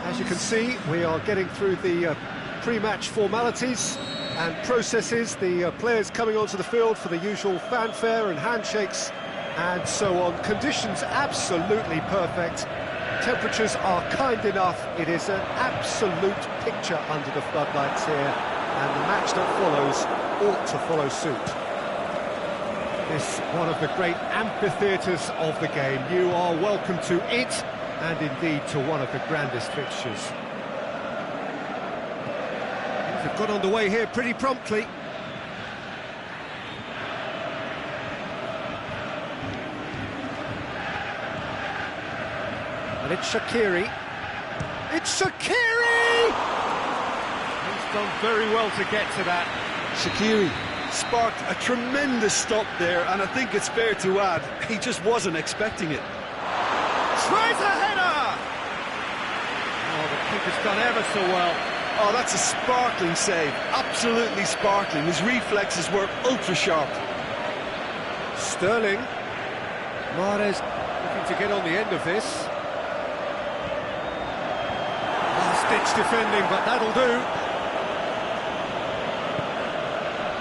As you can see, we are getting through the pre-match formalities and processes, the players coming onto the field for the usual fanfare and handshakes and so on. Conditions absolutely perfect. Temperatures are kind enough. It is an absolute picture under the floodlights here, and the match that follows ought to follow suit. This one of the great amphitheatres of the game. You are welcome to it, and indeed to one of the grandest fixtures. Things have got underway here pretty promptly. And it's Shaqiri. It's Shaqiri! He's done very well to get to that. Shaqiri sparked a tremendous stop there, and I think it's fair to add, he just wasn't expecting it. Tries a header! Oh, the keeper's done ever so well. Oh, that's a sparkling save, absolutely sparkling. His reflexes were ultra sharp. Sterling. Mahrez looking to get on the end of this. Last-ditch defending, but that'll do.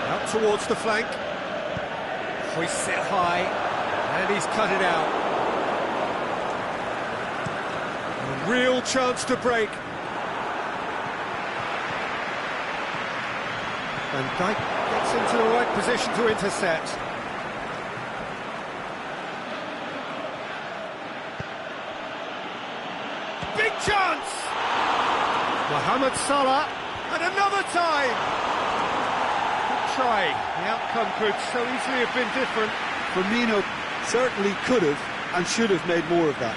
Out towards the flank. Hoists it high, and he's cut it out. A real chance to break. And Dijk gets into the right position to intercept. Big chance! Mohamed Salah, and another time! Good try. The outcome could so easily have been different. Firmino certainly could have and should have made more of that.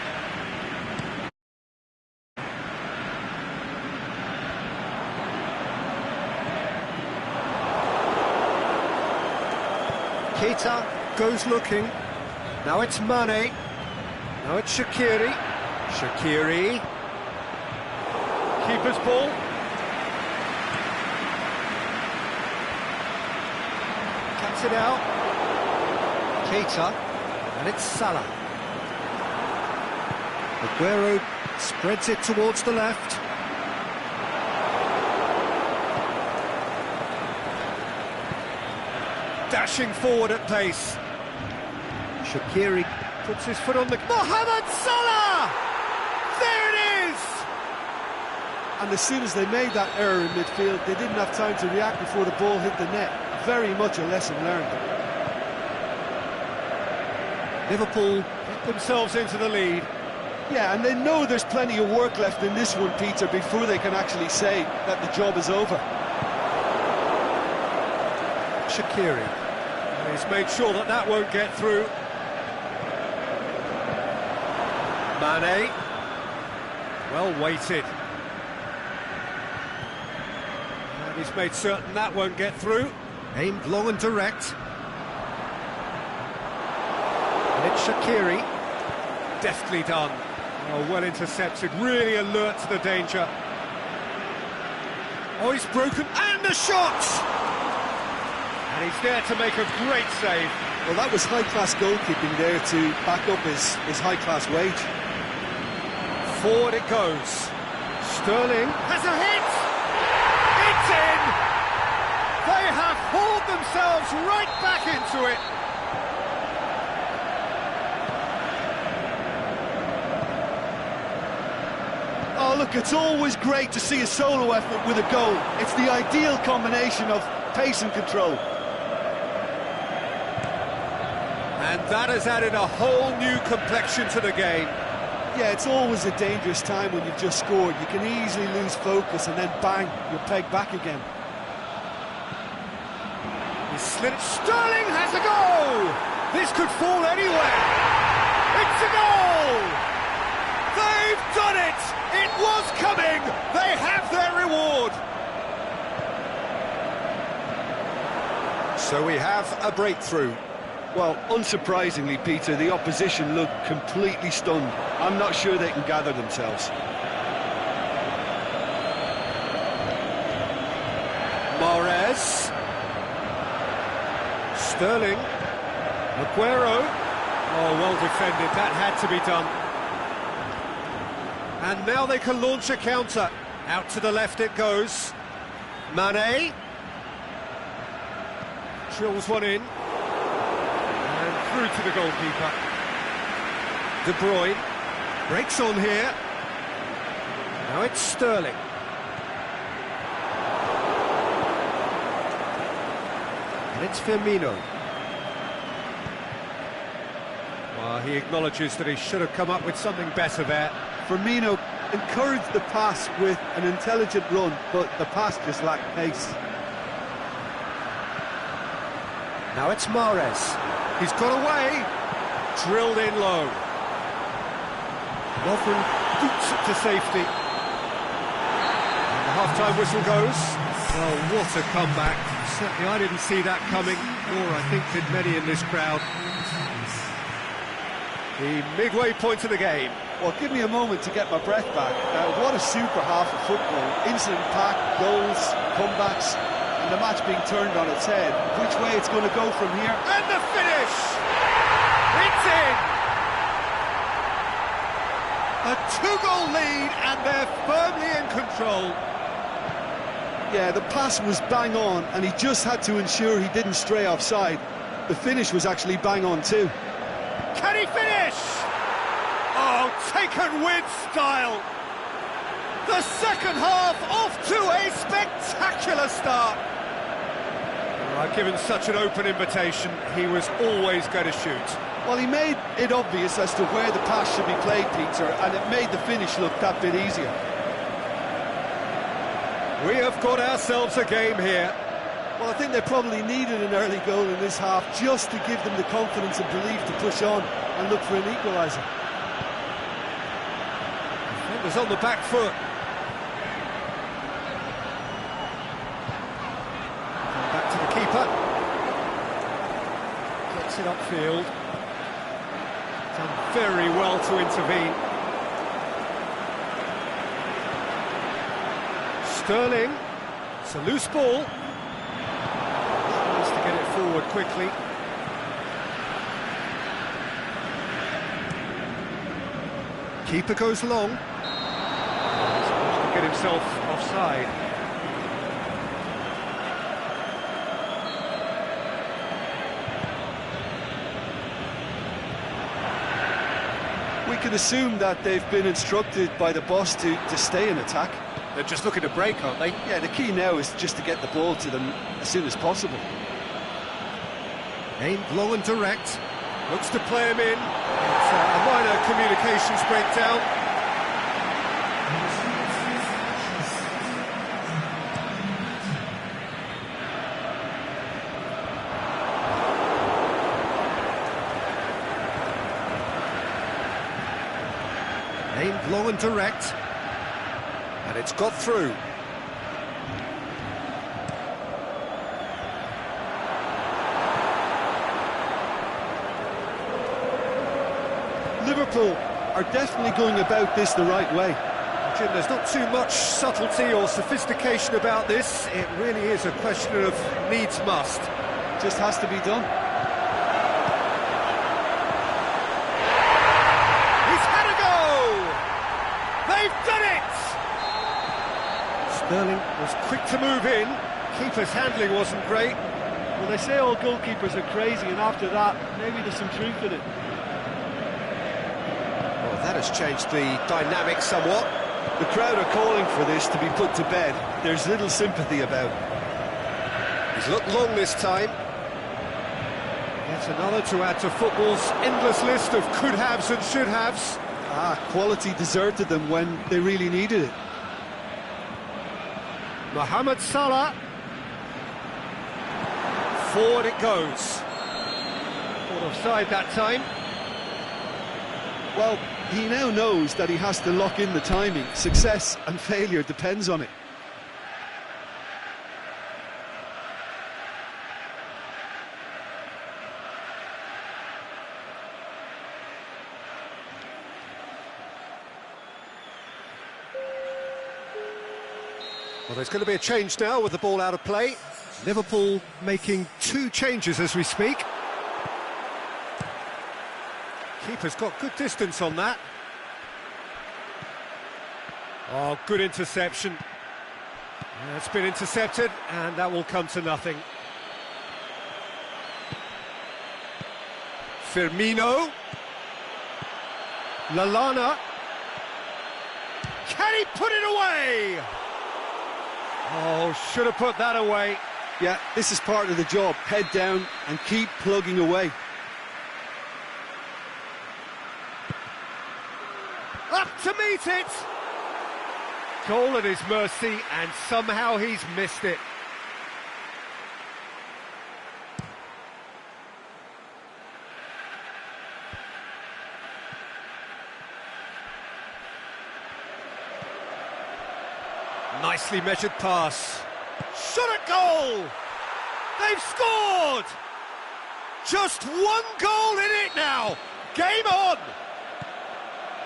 Keita goes looking. Now it's Mane. Now it's Shaqiri. Shaqiri. Keeper's ball. Cuts it out. Keita. And it's Salah. Aguero spreads it towards the left. Dashing forward at pace. Shaqiri puts his foot on the... Mohamed Salah! There it is! And as soon as they made that error in midfield, they didn't have time to react before the ball hit the net. Very much a lesson learned. Liverpool get themselves into the lead. Yeah, and they know there's plenty of work left in this one, Peter, before they can actually say that the job is over. Shaqiri. He's made sure that that won't get through. Mane. Well weighted. And he's made certain that won't get through. Aimed long and direct. And it's Shaqiri. Deftly done. Oh, well intercepted. Really alert to the danger. Oh, he's broken. And the shot! And he's there to make a great save. Well, that was high-class goalkeeping there to back up his high-class wage. Forward it goes. Sterling has a hit! It's in! They have hauled themselves right back into it. Oh, look, it's always great to see a solo effort with a goal. It's the ideal combination of pace and control. And that has added a whole new complexion to the game. Yeah, it's always a dangerous time when you've just scored. You can easily lose focus and then bang, you're pegged back again. He slid it. Sterling has a goal! This could fall anywhere. It's a goal! They've done it! It was coming! They have their reward! So we have a breakthrough. Well, unsurprisingly, Peter, the opposition looked completely stunned. I'm not sure they can gather themselves. Mahrez. Sterling. Aguero. Oh, well defended. That had to be done. And now they can launch a counter. Out to the left it goes. Mane. Drills one in. Through to the goalkeeper. De Bruyne breaks on here. Now it's Sterling. And it's Firmino. Well, he acknowledges that he should have come up with something better there. Firmino encouraged the pass with an intelligent run, but the pass just lacked pace. Now it's Mahrez. He's got away. Drilled in low. Lovren boots it to safety. And the half-time whistle goes. Well, what a comeback. Certainly I didn't see that coming, nor I think did many in this crowd. The midway point of the game. Well, give me a moment to get my breath back. What a super half of football. Instant pack, goals, comebacks, and the match being turned on its head. Which way it's going to go from here? And the finish! It's in! A two-goal lead, and they're firmly in control. Yeah, the pass was bang on, and he just had to ensure he didn't stray offside. The finish was actually bang on too. Can he finish? Oh, taken with style. The second half off to a spectacular start. Well, given such an open invitation, he was always going to shoot. Well, he made it obvious as to where the pass should be played, Peter, and it made the finish look that bit easier. We have got ourselves a game here. Well, I think they probably needed an early goal in this half just to give them the confidence and belief to push on and look for an equaliser. Defenders on the back foot. Back to the keeper. Gets it upfield. Done very well to intervene. Sterling. It's a loose ball. Tries to get it forward quickly. Keeper goes long. He's supposed to get himself offside. We can assume that they've been instructed by the boss to stay in attack. They're just looking to break, aren't they? Yeah, the key now is just to get the ball to them as soon as possible. Aimed low and direct. Looks to play him in. It's a minor communications breakdown. Aimed low and direct. And it's got through. Liverpool are definitely going about this the right way. Jim, there's not too much subtlety or sophistication about this. It really is a question of needs must. Just has to be done. He's had a go! They've done it! Sterling was quick to move in. Keeper's handling wasn't great. Well, they say all goalkeepers are crazy, and after that, maybe there's some truth in it. Well, that has changed the dynamic somewhat. The crowd are calling for this to be put to bed. There's little sympathy about. He's looked long this time. Yet another to add to football's endless list of could-haves and should-haves. Quality deserted them when they really needed it. Mohamed Salah. Forward it goes. Caught offside that time. Well, he now knows that he has to lock in the timing. Success and failure depends on it. Well, there's going to be a change now with the ball out of play. Liverpool making two changes as we speak. Keeper's got good distance on that. Oh, good interception. It's been intercepted, and that will come to nothing. Firmino. Lallana. Can he put it away? Oh, should have put that away. Yeah, this is part of the job. Head down and keep plugging away. Up to meet it. Goal at his mercy, and somehow he's missed it. Nicely measured pass. Shot at goal! They've scored! Just one goal in it now! Game on!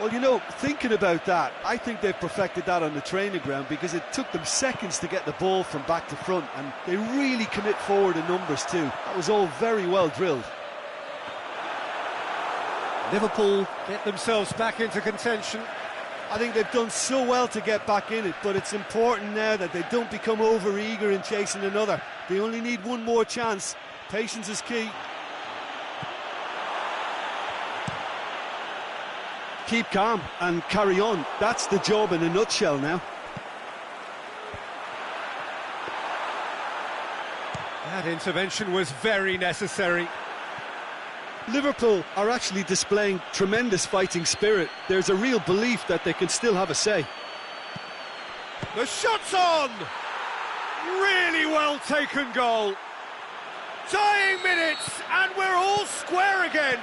Well, you know, thinking about that, I think they've perfected that on the training ground, because it took them seconds to get the ball from back to front, and they really commit forward in numbers too. That was all very well drilled. Liverpool get themselves back into contention. I think they've done so well to get back in it, but it's important now that they don't become over-eager in chasing another. They only need one more chance. Patience is key. Keep calm and carry on. That's the job in a nutshell now. That intervention was very necessary. Liverpool are actually displaying tremendous fighting spirit. There's a real belief that they can still have a say. The shot's on! Really well taken goal. Dying minutes, and we're all square again.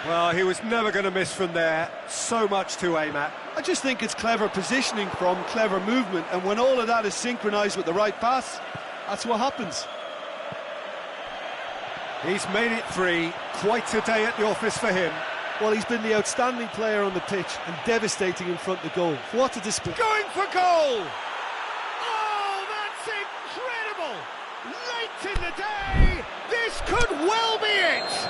Well, he was never going to miss from there. So much to aim at. I just think it's clever positioning from clever movement, and when all of that is synchronised with the right pass, that's what happens. He's made it 3. Quite a day at the office for him. Well, he's been the outstanding player on the pitch and devastating in front of the goal. What a display. Going for goal! Oh, that's incredible! Late in the day, this could well be it!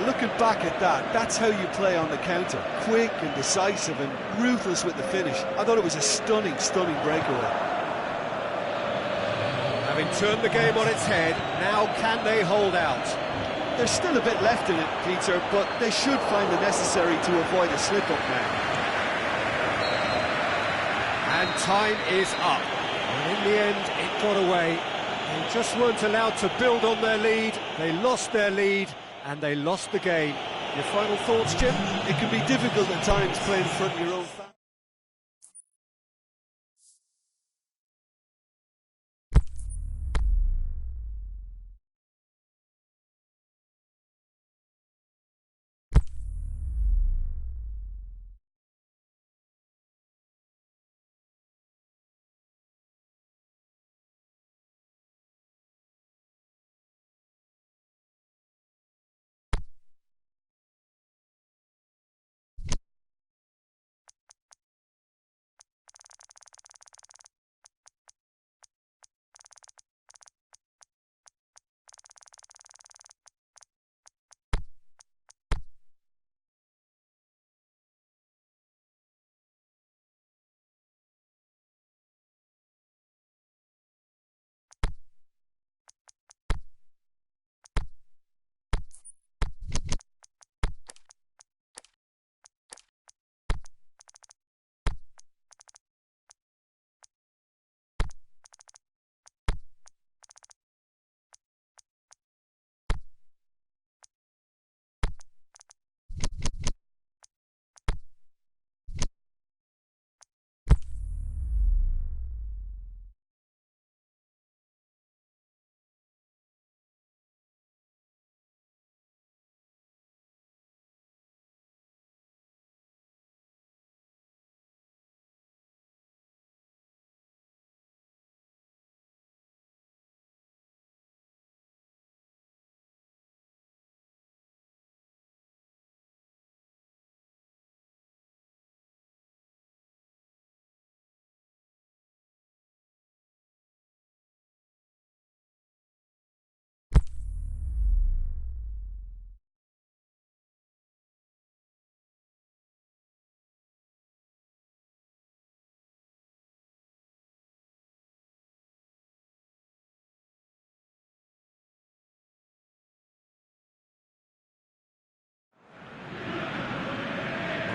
Looking back at that, that's how you play on the counter. Quick and decisive and ruthless with the finish. I thought it was a stunning breakaway. Having turned the game on its head, now can they hold out? There's still a bit left in it, Peter, but they should find the necessary to avoid a slip-up now. And time is up. And in the end, it got away. They just weren't allowed to build on their lead. They lost their lead. And they lost the game. Your final thoughts, Jim? It can be difficult at times playing in front of your own fans.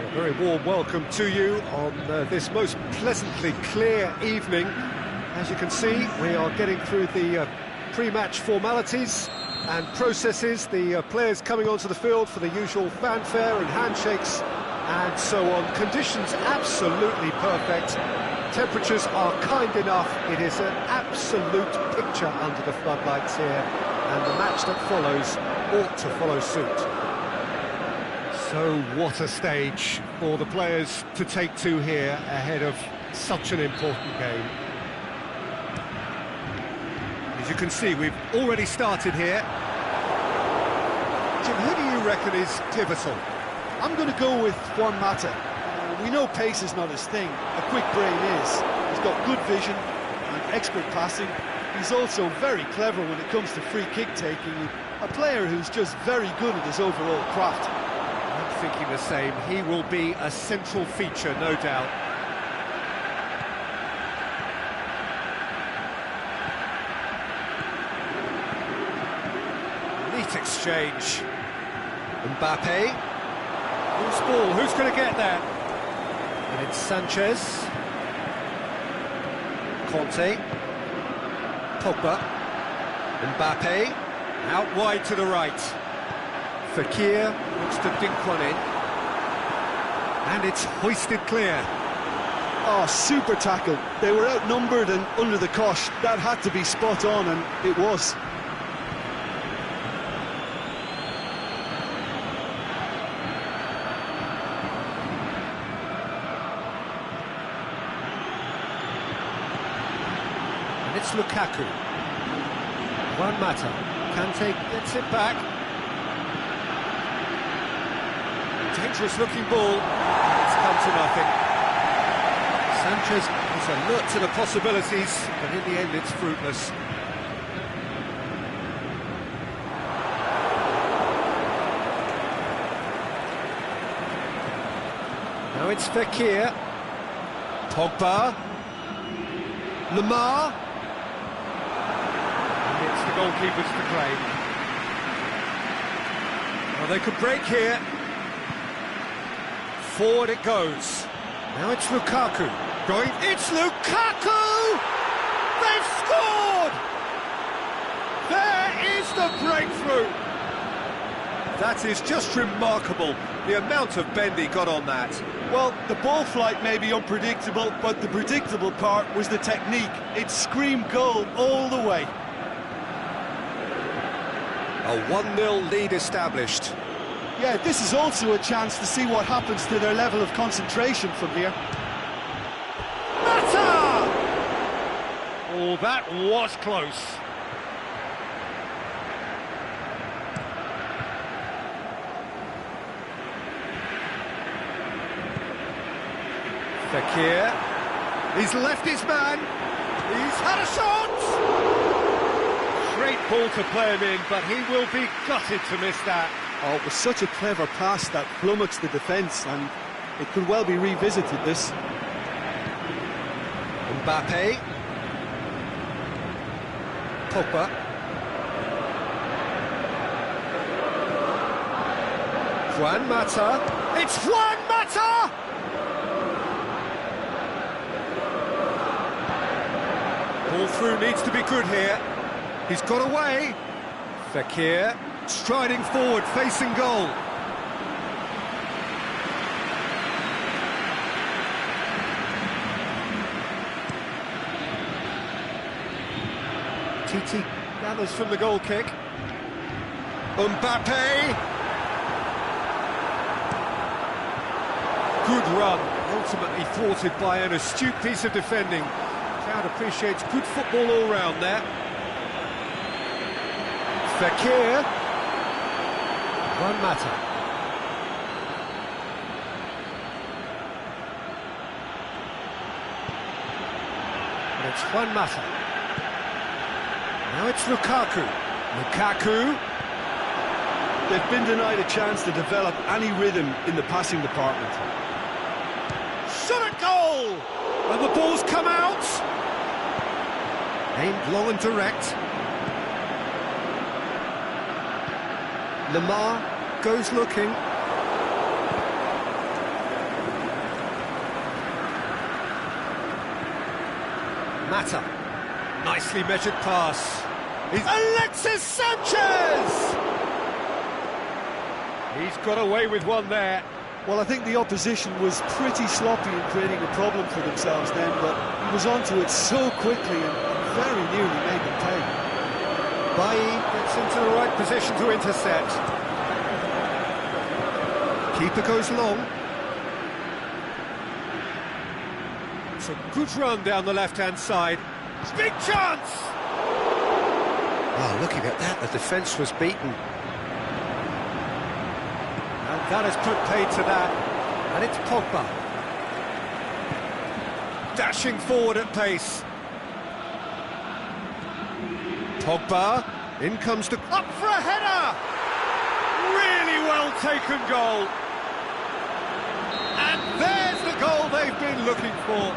A very warm welcome to you on this most pleasantly clear evening. As you can see, we are getting through the pre-match formalities and processes. The players coming onto the field for the usual fanfare and handshakes and so on. Conditions absolutely perfect. Temperatures are kind enough. It is an absolute picture under the floodlights here, and the match that follows ought to follow suit. So what a stage for the players to take to here ahead of such an important game. As you can see, we've already started here. Jim, who do you reckon is pivotal? I'm going to go with Juan Mata. We know pace is not his thing, a quick brain is. He's got good vision and expert passing. He's also very clever when it comes to free kick taking. A player who's just very good at his overall craft. I'm thinking the same. He will be a central feature, no doubt. Neat exchange. Mbappe. Loose ball, who's going to get that? And it's Sanchez. Conte. Pogba. Mbappe. Out wide to the right. Fekir looks to dink one in. And it's hoisted clear. Oh, super tackle. They were outnumbered and under the cosh. That had to be spot on, and it was. And it's Lukaku. Juan Mata. Kante gets it back. Dangerous looking ball. It's come to nothing. Sanchez is alert to the possibilities, but in the end it's fruitless. Now it's Fekir. Pogba. Lemar. And it's the goalkeepers to claim. Well, they could break here. Forward it goes. Now it's Lukaku. Going, it's Lukaku! They've scored! There is the breakthrough! That is just remarkable, the amount of bend he got on that. Well, the ball flight may be unpredictable, but the predictable part was the technique. It screamed goal all the way. A 1-0 lead established. Yeah, this is also a chance to see what happens to their level of concentration from here. Mata! Oh, that was close. Fekir. He's left his man. He's had a shot! Great ball to play him in, but he will be gutted to miss that. Oh, it was such a clever pass that flummoxed the defence, and it could well be revisited, this. Mbappe. Pogba. Juan Mata. It's Juan Mata! Ball through needs to be good here. He's got away. Fekir. Striding forward, facing goal. TT gathers from the goal kick. Mbappe. Good run, ultimately thwarted by an astute piece of defending. Crowd appreciates good football all round there. Fekir. Juan Mata. And it's Juan Mata. Now it's Lukaku. Lukaku. They've been denied a chance to develop any rhythm in the passing department. Shot at goal! And the ball's come out. Aimed long and direct. Lemar goes looking. Mata. Nicely measured pass. Alexis Sanchez! He's got away with one there. Well, I think the opposition was pretty sloppy in creating a problem for themselves then, but he was onto it so quickly and very nearly made them pay. Bailly gets into the right position to intercept. Keeper goes long. It's a good run down the left-hand side. Big chance! Oh, looking at that, the defence was beaten. And that has put paid to that. And it's Pogba. Dashing forward at pace. Pogba, in comes the... Up for a header! Really well taken goal. And there's the goal they've been looking for.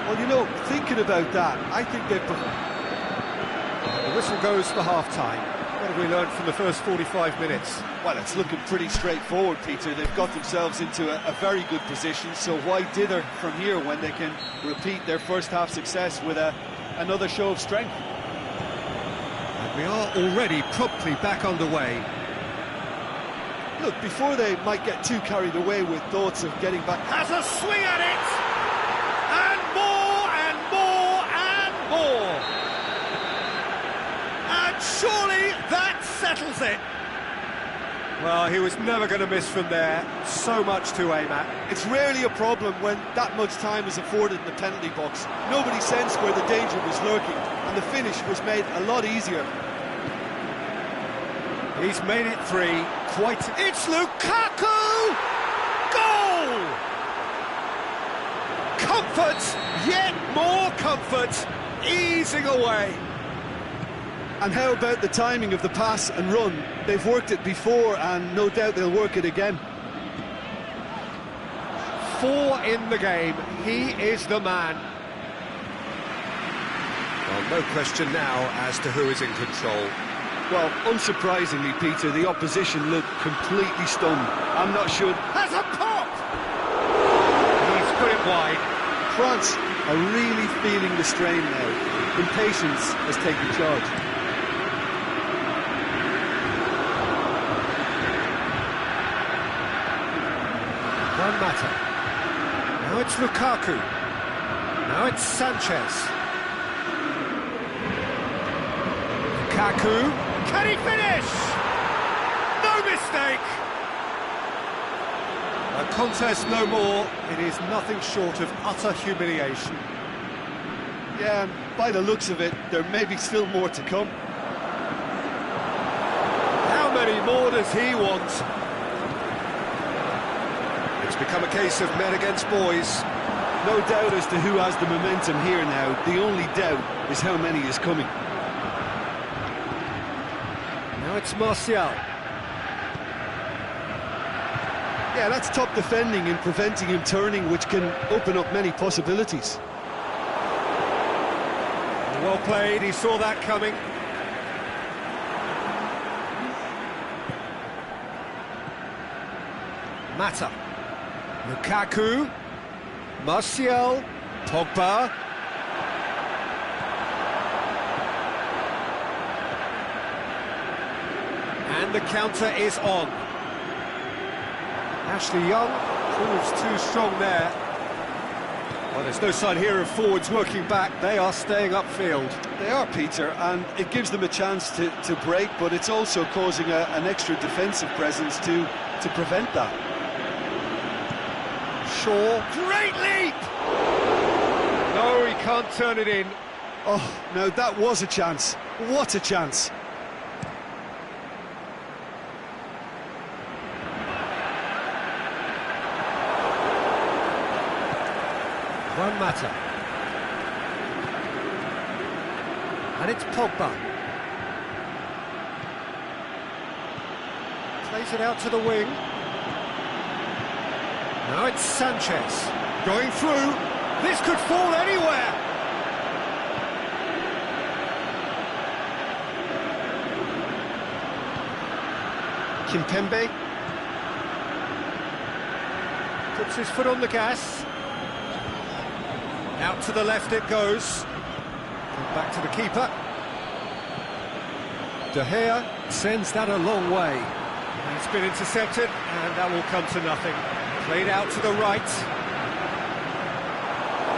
Well, you know, thinking about that, I think they've... The whistle goes for half-time. What have we learned from the first 45 minutes? Well, it's looking pretty straightforward, Peter. They've got themselves into a very good position, so why dither from here when they can repeat their first-half success with another show of strength? And we are already promptly back underway. Look, before they might get too carried away with thoughts of getting back... Has a swing at it! And more, and more, and more! And surely that settles it! Well, he was never going to miss from there. So much to aim at. It's rarely a problem when that much time is afforded in the penalty box. Nobody sensed where the danger was lurking, and the finish was made a lot easier. He's made it three. Quite... It's Lukaku! Goal! Comfort! Yet more comfort! Easing away. And how about the timing of the pass and run? They've worked it before, and no doubt they'll work it again. 4 in the game. He is the man. Well, no question now as to who is in control. Well, unsurprisingly, Peter, the opposition looked completely stunned. I'm not sure... Has a pop! He's put it wide. France are really feeling the strain now. Impatience has taken charge. One matter. Now it's Lukaku. Now it's Sanchez. Lukaku. Can he finish? No mistake! A contest no more. It is nothing short of utter humiliation. Yeah, and by the looks of it, there may be still more to come. How many more does he want? It's become a case of men against boys. No doubt as to who has the momentum here now. The only doubt is how many is coming. Now it's Martial. Yeah, that's top defending and preventing him turning, which can open up many possibilities. Well played, he saw that coming. Mata. Lukaku. Martial. Pogba. And the counter is on. Ashley Young proves too strong there. Well, there's no sign here of forwards working back. They are staying upfield. They are, Peter, and it gives them a chance to break, but it's also causing an extra defensive presence to prevent that. Shaw. Great leap! No, he can't turn it in. Oh, no, that was a chance. What a chance. One matter. And it's Pogba. Plays it out to the wing. Now it's Sanchez. Going through. This could fall anywhere. Kimpembe. Puts his foot on the gas. Out to the left it goes. Back to the keeper. De Gea sends that a long way. It's been intercepted, and that will come to nothing. Played out to the right.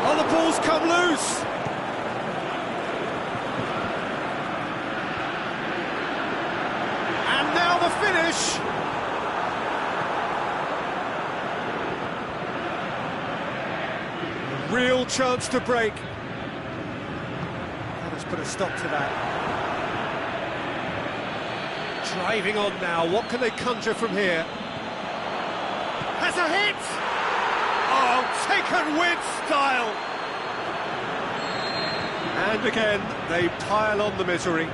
Oh, the ball's come loose! And now the finish! A real chance to break. Let's put a stop to that. Driving on now, what can they conjure from here? Has a hit! Oh, taken with style! And again, they pile on the misery.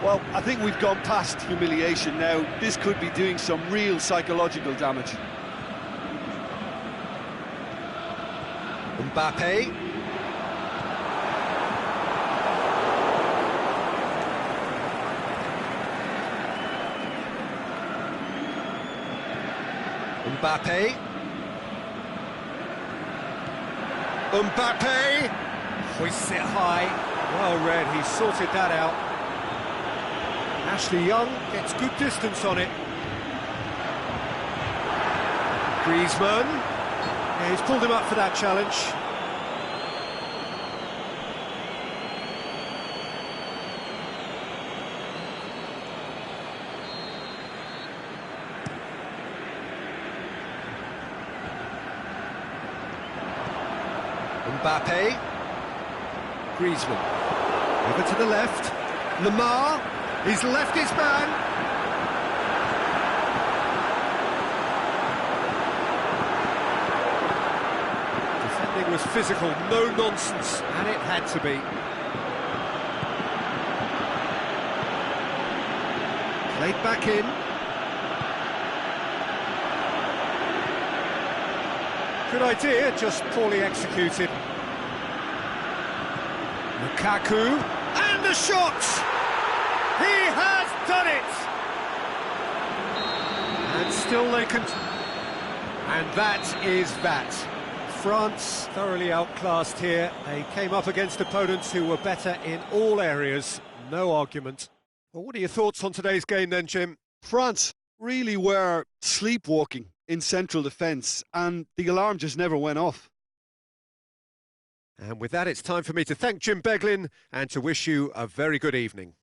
Well, I think we've gone past humiliation now. This could be doing some real psychological damage. Mbappe. Mbappe. Mbappe hoists it high. Well read, he sorted that out. Ashley Young gets good distance on it. Griezmann. Yeah, he's pulled him up for that challenge. Mbappe, Griezmann, over to the left, Lamar, he's left his man. Defending was physical, no nonsense, and it had to be. Played back in. Good idea, just poorly executed. Lukaku, and the shot! He has done it! And still they can... And that is that. France thoroughly outclassed here. They came up against opponents who were better in all areas. No argument. Well, what are your thoughts on today's game then, Jim? France really were sleepwalking in central defence, and the alarm just never went off. And with that, it's time for me to thank Jim Beglin and to wish you a very good evening.